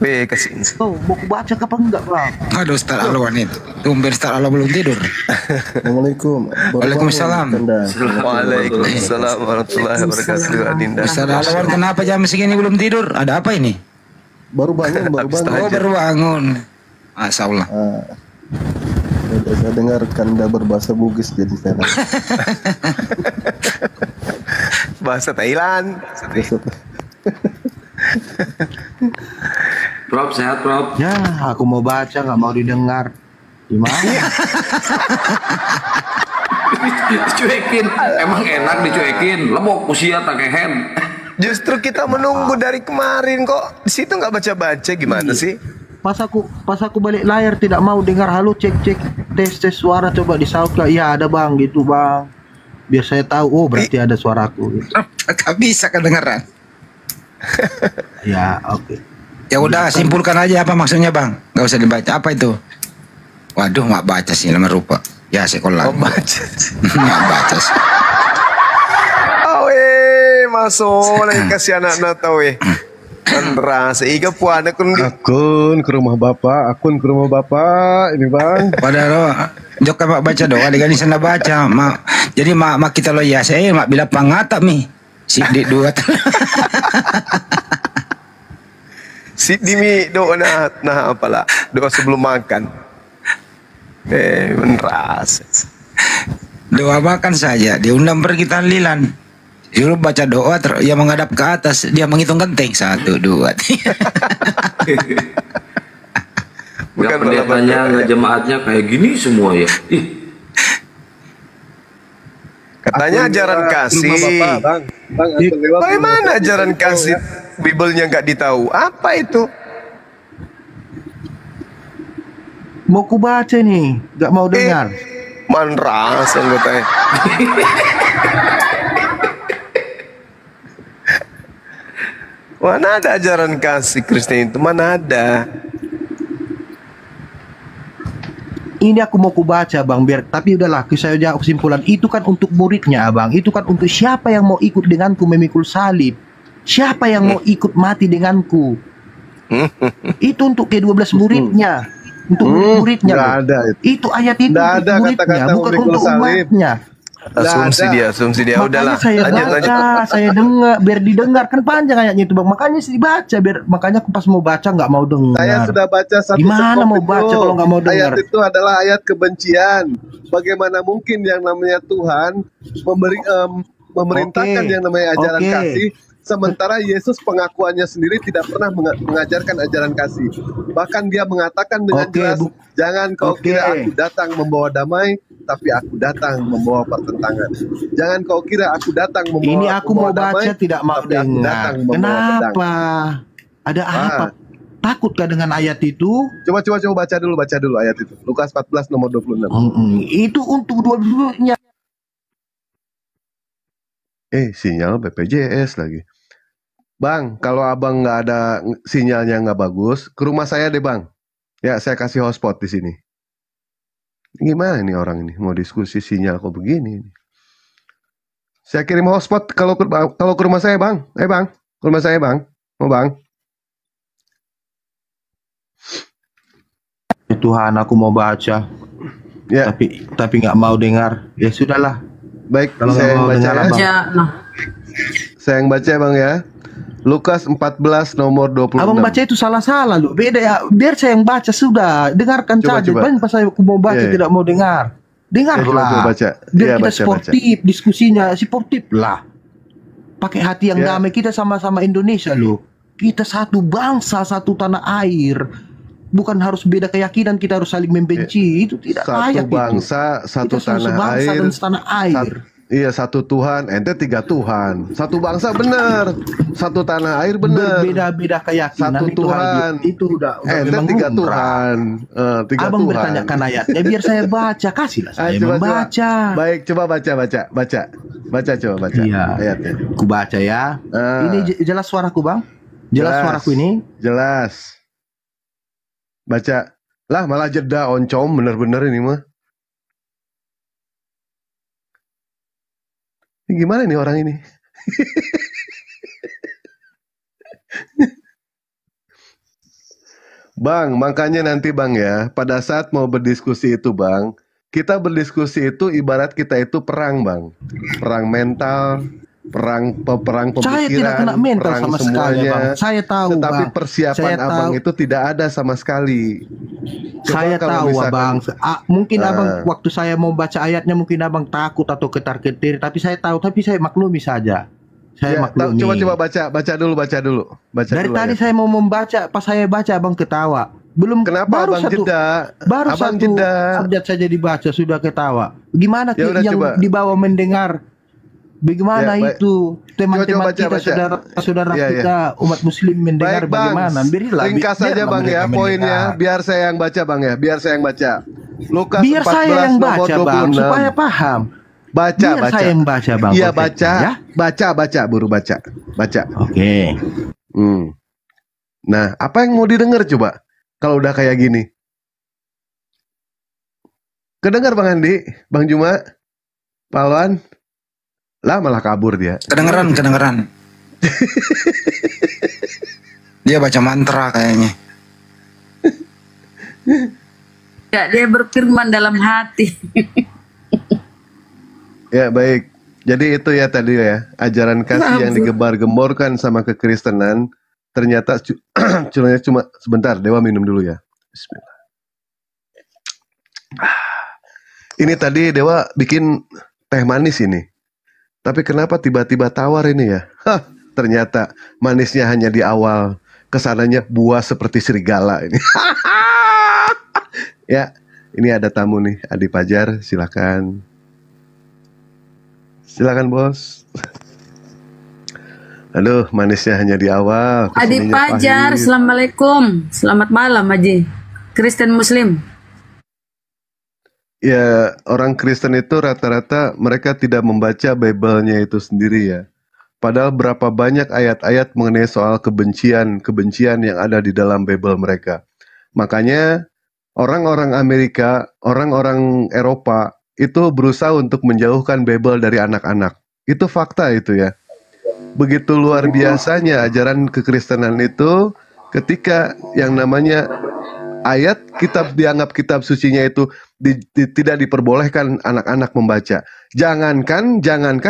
Kasih. Oh, mau baca kapan enggak bang? Aduh, Ustaz Alwan itu. Tumben Ustaz Alwan belum tidur. Assalamualaikum. Waalaikumsalam. Waalaikumsalam warahmatullahi wabarakatuh. Adinda. Ustaz Alwan kenapa jam segini belum tidur? Ada apa ini? Baru bangun. Oh, baru bangun. Masya Allah. Saya dengar Kanda berbahasa Bugis jadi saya. Bahasa Thailand. Prof, sehat Prof. Ya, aku mau baca nggak mau didengar. Gimana? Dicuekin, emang enak dicuekin. Lebok usia tak kehen. Justru kita menunggu dari kemarin kok. Di situ nggak baca-baca gimana sih? Pas aku balik layar tidak mau dengar. Halo, cek tes suara, coba disaut lah. Iya ada bang, gitu bang. Biar saya tahu. Oh berarti ada suaraku. Gitu. Gak bisa kedengeran. Ya oke. Ya udah simpulkan aja apa maksudnya bang. Gak usah dibaca apa itu. Waduh nggak baca sih lama rupa. Ya sekolah. Oh baca. Nggak baca sih. Masuk lagi kasih anak-anak tahu Andras, iga puana kundi. Akun ke rumah bapak, ini bang. Padahal jok mak baca doa dengan sana baca. Jadi mak kita lo ya saya mak bila pangata mi. Si di dua. Si dimi doa nah apalah doa sebelum makan. Andras. Doa makan saja diundang pergi tahlilan. Dulu baca doa yang menghadap ke atas, dia menghitung genteng 1, 2, 3. Bukan pendetanya, nggak jemaatnya kayak gini semua ya. Katanya Aku ajaran lewat kasih. rumah Bapak, Bang. Bang, aku lewat Bagaimana rumah Bapak, ajaran aku kasih? ya. Bibelnya nggak ditahu. Apa itu? Mau ku baca nih, nggak mau dengar. Manras anggotanya. Mana ada ajaran kasih Kristen itu? Mana ada? Ini aku mau ku baca bang, biar tapi udahlah, saya jawab kesimpulan. Itu kan untuk muridnya abang, itu kan untuk siapa yang mau ikut denganku memikul salib, siapa yang mau ikut mati denganku. Itu untuk ke-12 muridnya, untuk murid-muridnya. Nggak loh. ada Itu ayat itu Nggak untuk ada muridnya, kata-kata bukan memikul untuk salib. umatnya. Asumsi dia. Makanya Udahlah, saya lanjut, baca, lanjut. saya dengar, biar didengar, kan panjang ayatnya itu bang. Makanya saya dibaca, makanya aku pas mau baca nggak mau dengar. Saya sudah baca satu Gimana sekop mau itu. baca kalau nggak mau dengar? Ayat itu adalah ayat kebencian. Bagaimana mungkin yang namanya Tuhan memerintahkan Oke. yang namanya ajaran Oke. kasih, sementara Yesus pengakuannya sendiri tidak pernah mengajarkan ajaran kasih. Bahkan dia mengatakan dengan Oke, jelas, jangan kau Oke. kira aku datang membawa damai, tapi aku datang membawa pertentangan. Jangan kau kira aku datang membawa Ini aku mau damai, baca tidak mau tapi aku dengar. datang membawa pedang. Kenapa? Ada apa? Takutkah dengan ayat itu? Coba baca dulu ayat itu. Lukas 14 nomor 26. Itu untuk dua-duanya. Sinyal BPJS lagi. Bang, kalau abang nggak ada sinyalnya nggak bagus, ke rumah saya deh bang. Ya, saya kasih hotspot di sini. Gimana nih orang ini mau diskusi sinyal kok begini? Saya kirim hotspot kalau ke rumah saya bang. Bang, ke rumah saya bang. Mau bang? Ya Tuhan, aku mau baca. Ya. Tapi nggak mau dengar. Ya sudahlah. Baik, Kalau saya nggak yang mau baca dengar, ya. abang. Ya, nah. Saya yang baca bang ya. Lukas 14 nomor 26. Abang baca itu salah-salah loh. Beda ya. Biar saya yang baca sudah. Dengarkan saja. Coba. Bang, pas aku mau baca Iya. tidak mau dengar. Dengarlah. Coba baca. Biar Iya, kita baca. sportif, diskusinya sportif lah. Pakai hati yang damai, kita sama-sama Indonesia loh. Kita satu bangsa, satu tanah air. Bukan harus beda keyakinan, kita harus saling membenci. Itu tidak Satu layak bangsa, itu. satu Kita tanah sebangsa air. dan setanah air. Iya, satu Tuhan, ente 3 Tuhan. Satu bangsa benar. Satu tanah air benar. Berbeda-beda keyakinan Satu itu Tuhan. Itu udah Ente memang 3 lumrah. Tuhan. 3 Abang Tuhan. bertanyakan ayatnya biar saya baca, kasihlah saya membaca. Baik, coba baca. Iya. Ayatnya. Ku baca ya. Ini jelas suaraku bang? Jelas suaraku ini? Jelas. Baca. Lah malah jeda oncom bener-bener ini mah. Ini gimana nih orang ini? Bang, makanya nanti bang ya, pada saat mau berdiskusi itu bang, kita berdiskusi itu ibarat kita itu perang bang. Perang mental, perang pemikiran, Saya tidak kena mental perang sama sekali semuanya. bang. Saya tahu Tetapi bang. persiapan Saya abang tahu. itu tidak ada sama sekali. Coba Saya kalau tahu misalkan- abang. Mungkin Ah. abang waktu saya mau baca ayatnya mungkin abang takut atau ketar-ketir. Tapi saya tahu. Tapi saya maklumi saja. Saya Ya, maklumi. coba baca dulu. Dari dulu tadi ya. saya mau membaca. Pas saya baca abang ketawa. Belum. Kenapa baru abang satu, jeda? Baru Abang satu jeda. abjad saja dibaca sudah ketawa. Gimana Ya udah, yang coba. di bawah mendengar? Bagaimana Ya, baik. itu teman-teman Coba, kita, baca. saudara-saudara Ya, ya. kita umat muslim mendengar Baik bang, bagaimana? Berilah, ringkas saja biarlah bang ya mereka poinnya. mendengar. Biar saya yang baca bang ya. Biar saya yang baca. Lukas Biar 14 saya yang nomor baca bang 26. supaya paham. Baca. Biar saya yang baca bang. Iya Oke, baca. ya? Baca buru baca. Oke. Nah, apa yang mau didengar coba? Kalau udah kayak gini. Kedengar Bang Andi, Bang Juma, Pawan. Lah malah kabur dia. Kedengeran. Dia baca mantra kayaknya. Ya, dia berfirman dalam hati. Ya baik. Jadi itu ya tadi ya, ajaran kasih yang digembar-gemborkan sama kekristenan ternyata cuma sebentar, Dewa minum dulu ya. Bismillah. Ini tadi Dewa bikin teh manis ini. Tapi kenapa tiba-tiba tawar ini ya? Hah, ternyata manisnya hanya di awal. Kesananya buah seperti serigala ini. Ya, ini ada tamu nih, Adi Pajar, silakan. Silakan bos. Aduh, manisnya hanya di awal. Adik kesininya Pajar, pahit. Assalamualaikum. Selamat malam, Haji. Kristen Muslim. Ya, orang Kristen itu rata-rata mereka tidak membaca Bible-nya itu sendiri ya. Padahal berapa banyak ayat-ayat mengenai soal kebencian yang ada di dalam Bible mereka. Makanya orang-orang Amerika, orang-orang Eropa itu berusaha untuk menjauhkan Bible dari anak-anak. Itu fakta itu ya. Begitu luar biasanya ajaran kekristenan itu ketika yang namanya ayat kitab dianggap kitab sucinya itu tidak diperbolehkan anak-anak membaca. Jangankan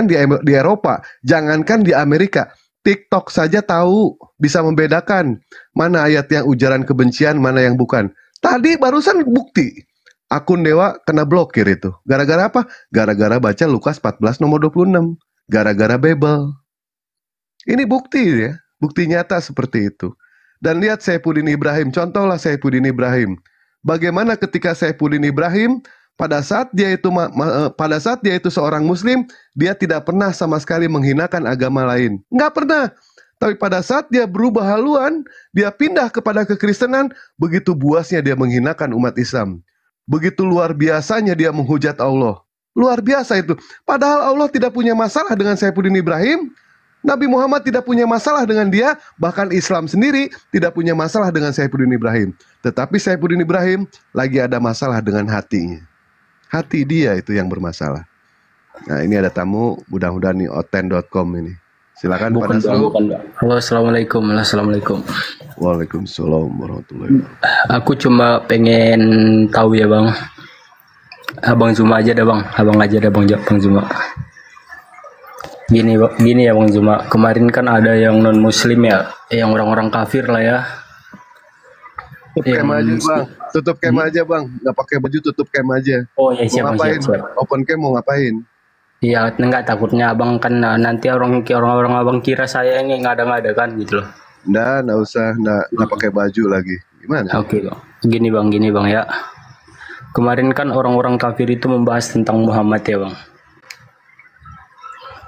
di Eropa, jangankan di Amerika, TikTok saja tahu bisa membedakan mana ayat yang ujaran kebencian, mana yang bukan. Tadi barusan bukti akun Dewa kena blokir itu. Gara-gara apa? Gara-gara baca Lukas 14 nomor 26. Gara-gara Bible. Ini bukti ya, bukti nyata seperti itu. Dan lihat Saifuddin Ibrahim, contohlah Saifuddin Ibrahim. Bagaimana ketika Saifuddin Ibrahim pada saat dia itu seorang Muslim, dia tidak pernah sama sekali menghinakan agama lain. Nggak pernah. Tapi pada saat dia berubah haluan, dia pindah kepada kekristenan, begitu buasnya dia menghinakan umat Islam. Begitu luar biasanya dia menghujat Allah. Luar biasa itu. Padahal Allah tidak punya masalah dengan Saifuddin Ibrahim. Nabi Muhammad tidak punya masalah dengan dia, bahkan Islam sendiri tidak punya masalah dengan Saifuddin Ibrahim. Tetapi Saifuddin Ibrahim lagi ada masalah dengan hatinya. Hati dia itu yang bermasalah. Nah, ini ada tamu, mudah-mudahan nih oten.com ini. Silakan pada Halo, assalamualaikum. Assalamualaikum. Waalaikumsalam warahmatullahi wabarakatuh. Aku cuma pengen tahu ya bang. Abang Zuma aja dah bang. Abang aja dah bang Zuma. Gini ya Bang Zuma, kemarin kan ada yang non muslim ya, yang orang-orang kafir lah ya. Tutup cam aja bang, tutup cam aja bang, nggak pakai baju tutup cam aja. Oh ya siap, mau ngapain? siap. Open cam mau ngapain? Iya, enggak, takutnya abang kan nanti orang-orang abang kira saya ini ngada-ngada kan gitu loh. Nggak usah, nggak pakai baju lagi. Gimana? Oke bang, gini bang ya. Kemarin kan orang-orang kafir itu membahas tentang Muhammad ya bang.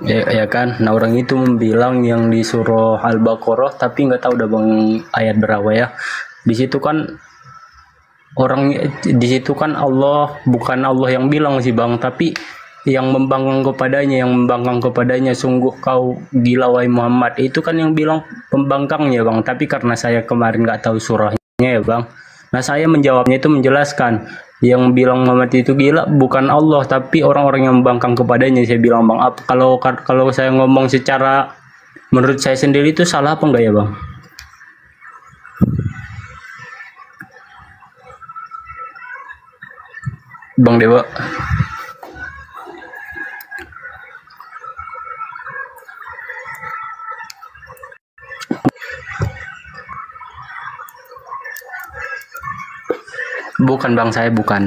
Ya kan, nah orang itu membilang yang di surah Al-Baqarah, tapi nggak tahu udah bang ayat berapa ya. Di situ kan Allah, bukan Allah yang bilang sih bang, tapi yang membangkang kepadanya, sungguh kau gila wahai Muhammad. Itu kan yang bilang pembangkangnya bang, tapi karena saya kemarin nggak tahu surahnya ya bang. Nah saya menjawabnya itu menjelaskan yang bilang Muhammad itu gila bukan Allah tapi orang-orang yang membangkang kepadanya. Saya bilang bang, kalau saya ngomong secara menurut saya sendiri itu salah apa enggak ya bang? Bang Dewa. Bukan bang, saya bukan.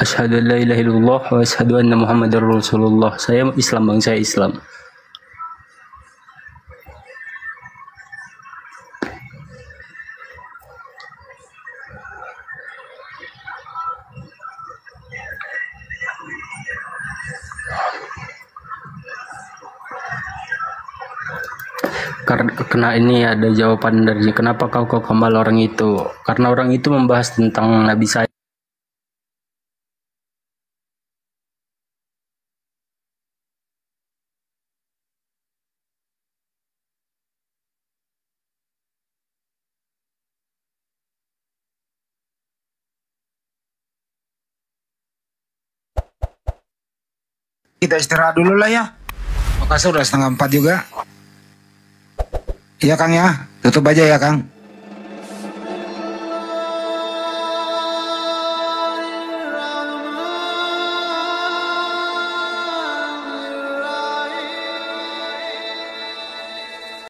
Asyhadu an la ilaha illallah wa asyhadu anna Muhammadar Rasulullah. Saya Islam bang, saya Islam. Karena ini ada jawaban dari kenapa kau kembal orang itu, karena orang itu membahas tentang Nabi saya. Kita istirahat dulu lah ya. Makasih udah 3:30 juga. Iya Kang ya, tutup aja ya Kang.